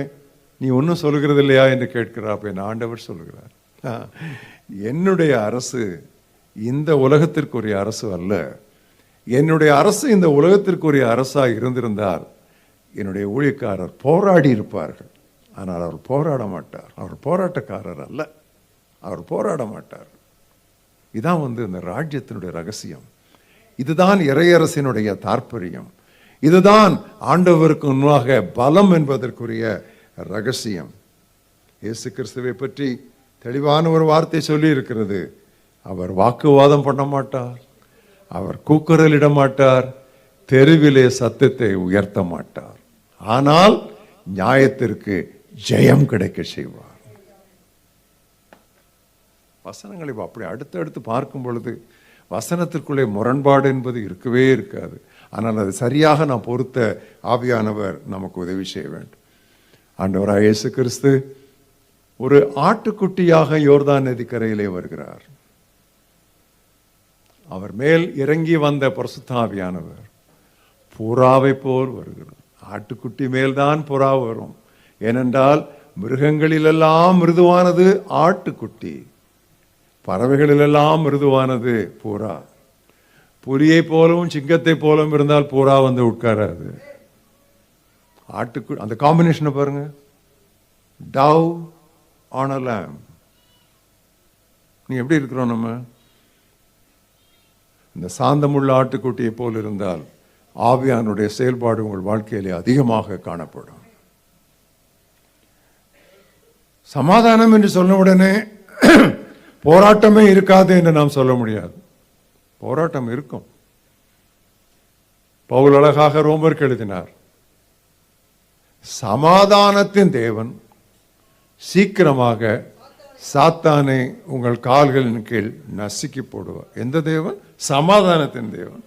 நீ ஒன்றும் சொல்லுகிறது இல்லையா என்று கேட்கிறார். அப்ப என் ஆண்டவர் சொல்லுகிறார், என்னுடைய அரசு இந்த உலகத்திற்குரிய அரசு அல்ல. என்னுடைய அரசு இந்த உலகத்திற்குரிய அரசாக இருந்திருந்தால் என்னுடைய ஊழியக்காரர் போராடி இருப்பார்கள். ஆனால் அவர் போராட மாட்டார். அவர் போராட்டக்காரர் அல்ல, அவர் போராட மாட்டார். இதான் இந்த ராஜ்யத்தினுடைய ரகசியம். இதுதான் இறையரசினுடைய தாற்பயம். இதுதான் ஆண்டவருக்கு முன்பாக பலம் என்பதற்குரிய ரகசியம். இயேசு கிறிஸ்துவை பற்றி தெளிவான ஒரு வார்த்தை சொல்லி இருக்கிறது. அவர் வாக்குவாதம் பண்ண மாட்டார், அவர் கூக்குரலிட மாட்டார், தெருவிலே சத்தத்தை உயர்த்த மாட்டார். ஆனால் நியாயத்திற்கு ஜெயம் கிடைக்க செய்வார். வசனங்களை அப்படி அடுத்தடுத்து பார்க்கும் பொழுது வசனத்திற்குள்ளே முரண்பாடு என்பது இருக்கவே இருக்காது. ஆனால் அது சரியாக நாம் பொறுத்த ஆவியானவர் நமக்கு உதவி செய்ய வேண்டும். ஆண்டவராகிய இயேசு கிறிஸ்து ஒரு ஆட்டுக்குட்டியாக யோர்தான் நதிக்கரையிலே வருகிறார். அவர் மேல் இறங்கி வந்த பரிசுத்த ஆவியானவர் புறாவை போல் வருகிறார். ஆட்டுக்குட்டி மேல்தான் புறா வரும். ஏனென்றால் மிருகங்களிலெல்லாம் மிருதுவானது ஆட்டுக்குட்டி, பறவைகளிலெல்லாம் மிருதுவானது புறா. புலியை போலவும் சிங்கத்தை போலவும் இருந்தால் புறா வந்து உட்காராது. ஆட்டுக்குட்டி, அந்த காம்பினேஷனை பாருங்க, டவ் ஆன் a lamb. நீ எப்படி இருக்கிறோம்? நம்ம இந்த சாந்தமுள்ள ஆட்டுக்குட்டியை போல் இருந்தால் ஆவியானுடைய செயல்பாடு உங்கள் வாழ்க்கையிலே அதிகமாக காணப்படும். சமாதானம் என்று சொன்ன உடனே போராட்டமே இருக்காது என்று நாம் சொல்ல முடியாது. போராட்டம் இருக்கும். பவுல் அழகாக ரோமருக்கு எழுதினார், சமாதானத்தின் தேவன் சீக்கிரமாக சாத்தானை உங்கள் கால்களின் கீழ் நசுக்கி போடுவார். எந்த தேவன்? சமாதானத்தின் தேவன்.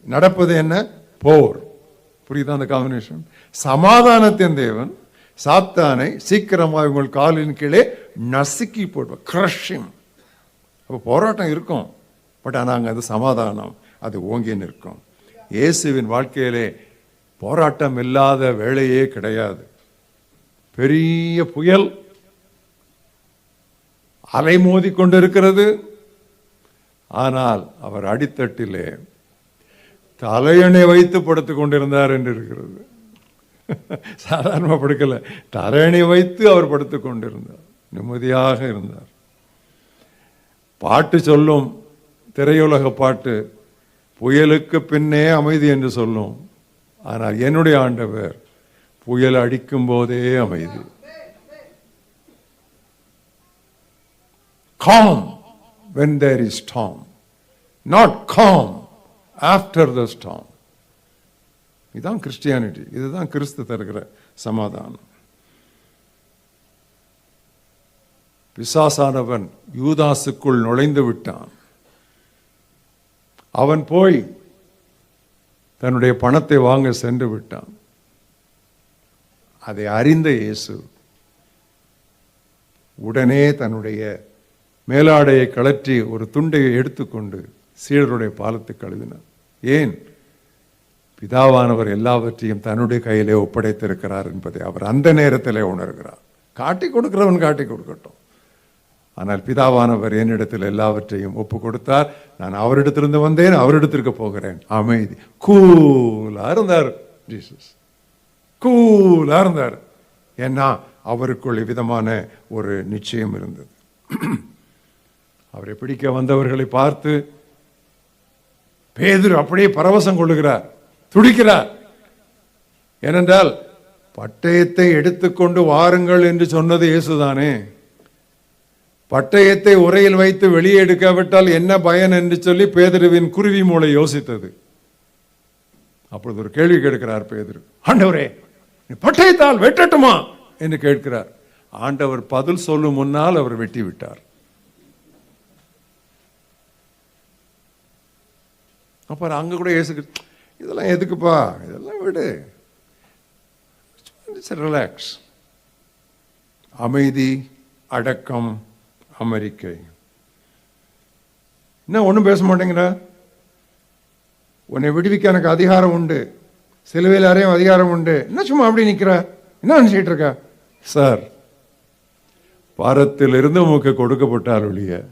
நடப்பது என்ன? போர். புரியுதா அந்த காம்பினேஷன்? சமாதானத்தின் தேவன் சாத்தானை சீக்கிரமாக உங்கள் காலின் கீழே நசுக்கி போடுவார், கிரஷிங். அப்போ போராட்டம் இருக்கும், பட் ஆனால் அது சமாதானம், அது ஓங்கி நிற்கும். இயேசுவின் வாழ்க்கையிலே போராட்டம் இல்லாத வேளையே கிடையாது. பெரிய புயல் அலைமோதி கொண்டிருக்கிறது, ஆனால் அவர் அடித்தட்டிலே தலையணை வைத்து படுத்துக் கொண்டிருந்தார் என்று இருக்கிறது. சாதாரண படுக்கல, தலையணை வைத்து அவர் படுத்துக் கொண்டிருந்தார், நிம்மதியாக இருந்தார். பாட்டு சொல்லும், திரையுலக பாட்டு, புயலுக்கு பின்னே அமைதி என்று சொல்லும். ஆனால் என்னுடைய ஆண்டவர் புயல் அடிக்கும் போதே அமைதி. Calm when there is storm, not calm after the storm. இதுதான் கிறிஸ்டியானிட்டி, இதுதான் கிறிஸ்து தருகிற சமாதானம். பிசாசானவன் யூதாசுக்குள் நுழைந்து விட்டான். அவன் போய் தன்னுடைய பணத்தை வாங்க சென்று விட்டான். அதை அறிந்த இயேசு உடனே தன்னுடைய மேலாடையை கழற்றி ஒரு துண்டை எடுத்துக்கொண்டு சீடருடைய பாலத்தை கழுவினார். ஏன்? பிதாவானவர் எல்லாவற்றையும் தன்னுடைய கையிலே ஒப்படைத்திருக்கிறார் என்பதை அவர் அந்த நேரத்திலே உணர்கிறார். காட்டி கொடுக்கிறவன் காட்டி கொடுக்கட்டும், ஆனால் பிதாவானவர் என்னிடத்தில் எல்லாவற்றையும் ஒப்பு கொடுத்தார். நான் அவரிடத்திலிருந்து வந்தேன், அவரிடத்திற்கு போகிறேன். அமைதி. கூலா இருந்தார் ஜீசஸ், கூலா இருந்தார். ஏன்னா அவருக்குள் விதமான ஒரு நிச்சயம் இருந்தது. அவரை பிடிக்க வந்தவர்களை பார்த்து பேதுரு அப்படியே பரவசம் கொள்ளுகிறார், துடிக்கிறார். ஏனென்றால் பட்டயத்தை எடுத்துக்கொண்டு வாருங்கள் என்று சொன்னது இயேசுதானே. பட்டயத்தை உரையில் வைத்து வெளியே எடுக்காவிட்டால் என்ன பயன் என்று சொல்லி பேதுருவின் குருவி மூளை யோசித்தது. அப்பொழுது ஒரு கேள்வி கேட்கிறார் பேதுரு, ஆண்டவரே பட்டயத்தால் வெட்டட்டுமா என்று கேட்கிறார். ஆண்டவர் பதில் சொல்லும் முன்னால் அவர் வெட்டி விட்டார். அப்புறம் அங்க கூட இயேசு, இதெல்லாம் எதுக்குப்பா, இதெல்லாம் விடு, ரிலாக்ஸ். அமைதி, அடக்கம், அமெரிக்கை. என்ன ஒன்றும் பேச மாட்டேங்கிற? உன்னை விடுவிக்க எனக்கு அதிகாரம் உண்டு, சிலுவையில் அறையும் அதிகாரம் உண்டு. என்ன சும்மா அப்படி நிற்கிற? என்ன நினைச்சிட்டு இருக்க? சார், பாரத்திலிருந்து உமக்கு கொடுக்கப்பட்டால் ஒழிய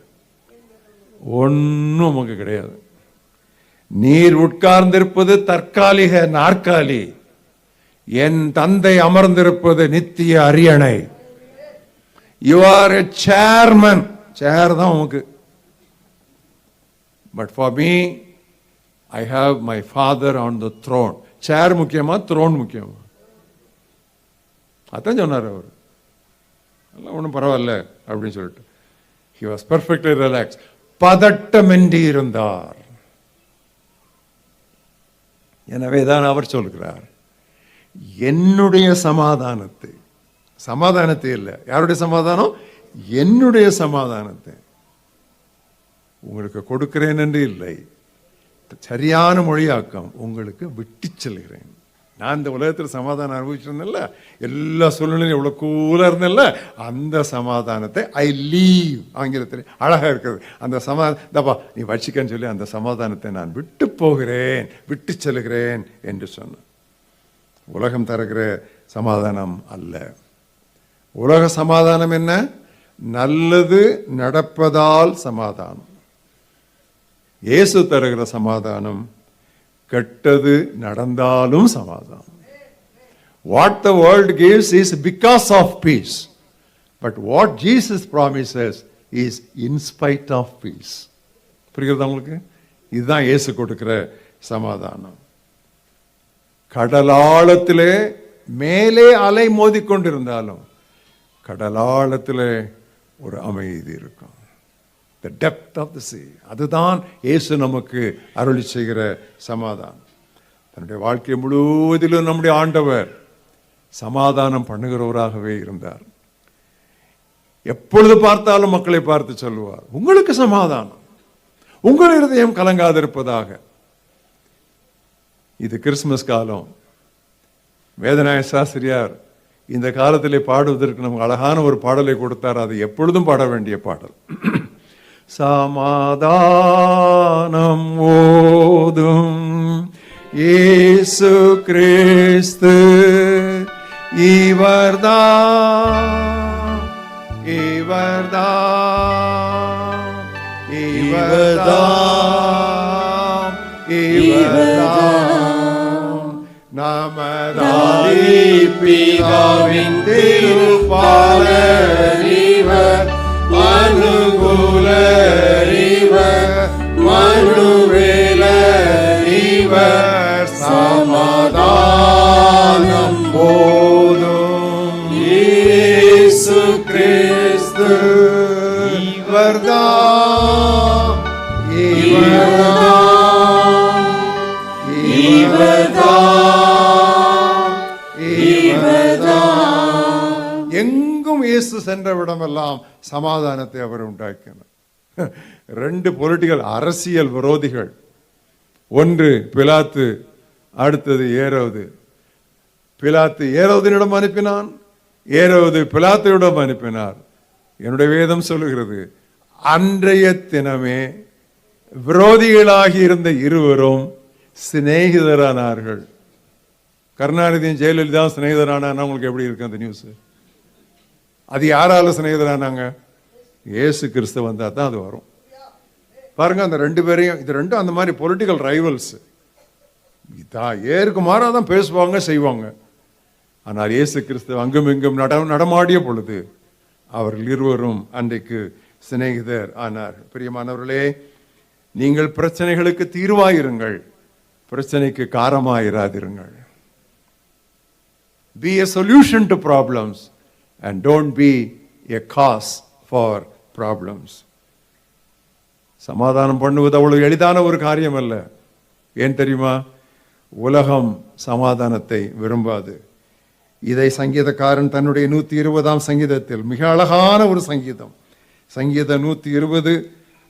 ஒன்றும் உமக்கு கிடையாது. நீர் உட்கார்ந்திருப்பது தற்காலிக நாற்காலி, என் தந்தை அமர்ந்திருப்பது நித்திய அரியணை. You are a chairman. சேர் தான் உமக்கு. But for me, I have my father on the throne. சேர் முக்கியமா, த்ரோன் முக்கியமா? அதான் சொன்னார் அவர். எல்லாம் ஒன்றும் பரவாயில்ல அப்படின்னு சொல்லிட்டு he was perfectly relaxed. பதட்டமின்றி இருந்தார். எனவேதான் அவர் சொல்கிறார், என்னுடைய சமாதானத்தை, சமாதானத்தை இல்லை, யாருடைய சமாதானம்? என்னுடைய சமாதானத்தை உங்களுக்கு கொடுக்கிறேன் என்று இல்லை, சரியான மொழியாக்கம், உங்களுக்கு விட்டு செல்கிறேன். நான் இந்த உலகத்தில் சமாதானம் அனுபவிச்சிருந்தேன்ல, எல்லா சூழ்நிலையும் எவ்வளோ கூலாக இருந்தேன்ல, அந்த சமாதானத்தை ஐ லீவ், ஆங்கிலத்தில் அழகாக இருக்கிறது, அந்த தப்பா நீ வச்சிக்கன்னு சொல்லி அந்த சமாதானத்தை நான் விட்டு போகிறேன், விட்டு செல்கிறேன் என்று சொன்னேன். உலகம் தருகிற சமாதானம் அல்ல. உலக சமாதானம் என்ன? நல்லது நடப்பதால் சமாதானம். இயேசு தருகிற சமாதானம் கெட்டது நடந்தாலும் சமாதானம். What the world gives is because of peace, but what Jesus promises is in spite of peace. புரிகிறதா உங்களுக்கு? இதுதான் இயேசு கொடுக்கிற சமாதானம். கடலாழத்திலே மேலே அலை மோதிக்கொண்டிருந்தாலும் கடலாழத்திலே ஒரு அமைதி இருக்கும். The depth of the sea. அதுதான் இயேசு நமக்கு அருளி செய்கிற சமாதானம். தன்னுடைய வாழ்க்கை முழுவதிலும் நம்முடைய ஆண்டவர் சமாதானம் பண்ணுகிறவராகவே இருந்தார். எப்பொழுது பார்த்தாலும் மக்களை பார்த்து சொல்லுவார், உங்களுக்கு சமாதானம், உங்கள் இருதயம் கலங்காதிருப்பதாக. இது கிறிஸ்துமஸ் காலம். வேதநாய சாஸ்திரியார் இந்த காலத்திலே பாடுவதற்கு நமக்கு அழகான ஒரு பாடலை கொடுத்தார். அது எப்பொழுதும் பாட வேண்டிய பாடல். சமாதானம் ஓதும் இயேசு கிறிஸ்து இவர்தான், இவர்தான், இவர்தான், இவர்தான் நமதாரி பிதாவின் திருப்பாலர் இவர், அனுகூலர் இவர், மனுவேலர் இவர், சமாதானம் போதும் இயேசு கிறிஸ்து இவர்தான், இவர்தான், இவர்தான், இவர்தான். எங்கும் இயேசு சென்ற விடமெல்லாம் சமாதானத்தை அவர் உண்டாக்கினார். ரெண்டு பொலிட்டிக்கல் அரசியல் விரோதிகள், ஒன்று பிலாத்து, அடுத்தது ஏரோது. பிலாத்து ஏரோதினிடம் அனுப்பினான், ஏரோது பிலாத்தையிடம் அனுப்பினார். என்னுடைய வேதம் சொல்லுகிறது, அன்றைய தினமே விரோதிகளாகி இருந்த இருவரும் சிநேகிதரானார்கள். கருணாநிதியும் ஜெயலலிதா சிநேகிதரானா உங்களுக்கு எப்படி இருக்கு அந்த நியூஸ்? அது யாரால சிநேகிதரானாங்க? இயேசு கிறிஸ்து வந்தா தான் அது வரும். பாருங்க, அந்த ரெண்டு பேரையும், இது ரெண்டும் அந்த மாதிரி பொலிட்டிக்கல் ரைவல்ஸ். ஏருக்கு மாறாதான் பேசுவாங்க, செய்வாங்க. ஆனால் இயேசு கிறிஸ்து அங்கும் இங்கும் நடமாடிய பொழுது அவர்கள் இருவரும் அன்றைக்கு சிநேகிதர் ஆனார். பிரியமானவர்களே, நீங்கள் பிரச்சனைகளுக்கு தீர்வாயிருங்கள், பிரச்சனைக்கு காரமாயிராதிருங்கள். Be a solution to problems and don't be a cause for problems. சமாதானம் பண்ணுவது அவ்வளவு எளிதான ஒரு காரியம் அல்ல. ஏன் தெரியுமா? உலகம் சமாதானத்தை விரும்பாது. இதை சங்கீதக்காரன் தன்னுடைய 120ஆம் சங்கீதத்தில், மிக அழகான ஒரு சங்கீதம், சங்கீதம் 120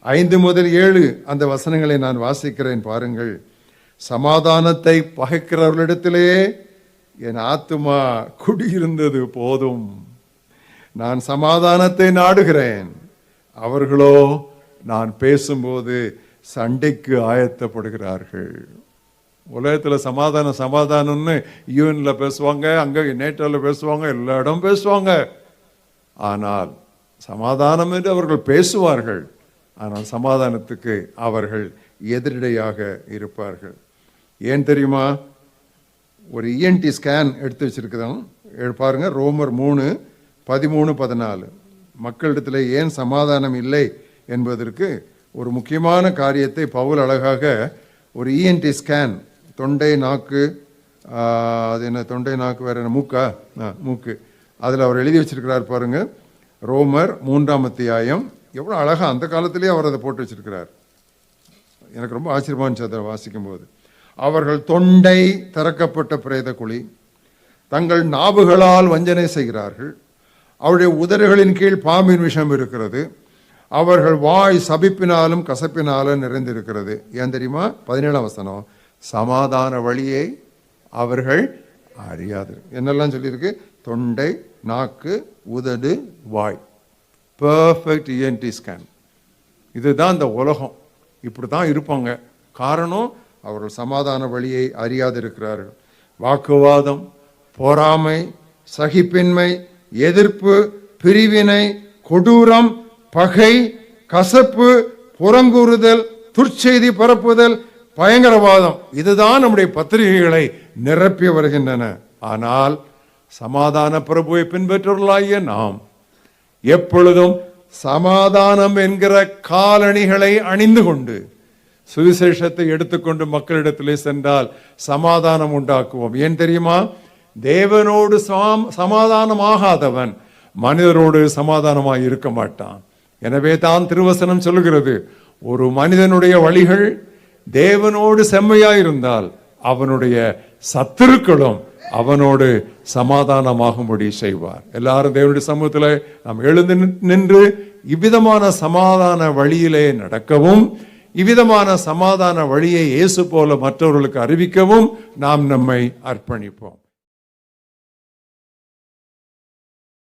5 முதல் 7 அந்த வசனங்களை நான் வாசிக்கிறேன், பாருங்கள். சமாதானத்தை பகைக்கிறவர்களிடத்திலே என் ஆத்துமா குடியிருந்தது போதும். நான் சமாதானத்தை நாடுகிறேன், அவர்களோ நான் பேசும்போது சண்டைக்கு ஆயத்தப்படுகிறார்கள். உலகத்தில் சமாதானம்னு யூஎன்ல பேசுவாங்க, அங்கே நேட்டோவில் பேசுவாங்க, எல்லா இடம் பேசுவாங்க. ஆனால் சமாதானம் என்று அவர்கள் பேசுவார்கள், ஆனால் சமாதானத்துக்கு அவர்கள் எதிரடையாக இருப்பார்கள். ஏன் தெரியுமா? ஒரு இஎன்டி ஸ்கேன் எடுத்து வச்சிருக்கிறோம் பாருங்க, ரோமர் 3:13-14. மக்களிடத்தில் ஏன் சமாதானம் இல்லை என்பதற்கு ஒரு முக்கியமான காரியத்தை பவுல் அழகாக ஒரு இஎன்டி ஸ்கேன், தொண்டை நாக்கு, அது என்ன தொண்டை நாக்கு வேற என்ன, மூக்கு, அதில் அவர் எழுதி வச்சிருக்கிறார் பாருங்க. ரோமர் 3ஆம் அத்தியாயம், எவ்வளோ அழகாக அந்த காலத்திலேயே அவர் அதை போட்டு வச்சிருக்கிறார். எனக்கு ரொம்ப ஆச்சரியமா இருந்துச்சு அதை வாசிக்கும் போது. அவர்கள் தொண்டை திறக்கப்பட்ட பிரேத குழி, தங்கள் நாவுகளால் வஞ்சனை செய்கிறார்கள், அவருடைய உதடுகளின் கீழ் பாம்பின் விஷம் இருக்கிறது, அவர்கள் வாய் சபிப்பினாலும் கசப்பினாலும் நிறைந்திருக்கிறது. ஏன் தெரியுமா? 17ஆம் வசனம், சமாதான வழியை அவர்கள் அறியாது. என்னெல்லாம் சொல்லியிருக்கு? தொண்டை, நாக்கு, உதடு, வாய். Perfect ENT scan. இதுதான் இந்த உலகம். இப்படி தான் இருப்பாங்க. காரணம், அவர்கள் சமாதான வழியை அறியாது இருக்கிறார்கள். வாக்குவாதம், பொறாமை, சகிப்பின்மை, எதிர்ப்பு, பிரிவினை, கொடூரம், பகை, கசப்பு, புறங்கூறுதல், துர்ச்செய்தி பரப்புதல், பயங்கரவாதம், இதுதான் நம்முடைய பத்திரிகைகளை நிரப்பி வருகின்றன. ஆனால் சமாதான பிரபுவை பின்பற்றவர்களாகிய நாம் எப்பொழுதும் சமாதானம் என்கிற காலணிகளை அணிந்து கொண்டு சுவிசேஷத்தை எடுத்துக்கொண்டு மக்களிடத்திலே சென்றால் சமாதானம் உண்டாக்குவோம். ஏன் தெரியுமா? தேவனோடு சமாதானமாகாதவன் மனிதரோடு சமாதானமாய் இருக்க மாட்டான். எனவே தான் திருவசனம் சொல்லுகிறது, ஒரு மனிதனுடைய வழிகள் தேவனோடு செம்மையாயிருந்தால் அவனுடைய சத்துருக்களும் அவனோடு சமாதானமாகும்படி செய்வார். எல்லாரும் தேவனுடைய சமூகத்தில் நாம் எழுந்து நின்று இவ்விதமான சமாதான வழியிலே நடக்கவும், இவ்விதமான சமாதான வழியை இயேசு போல மற்றவர்களுக்கு அறிவிக்கவும் நாம் நம்மை அர்ப்பணிப்போம்.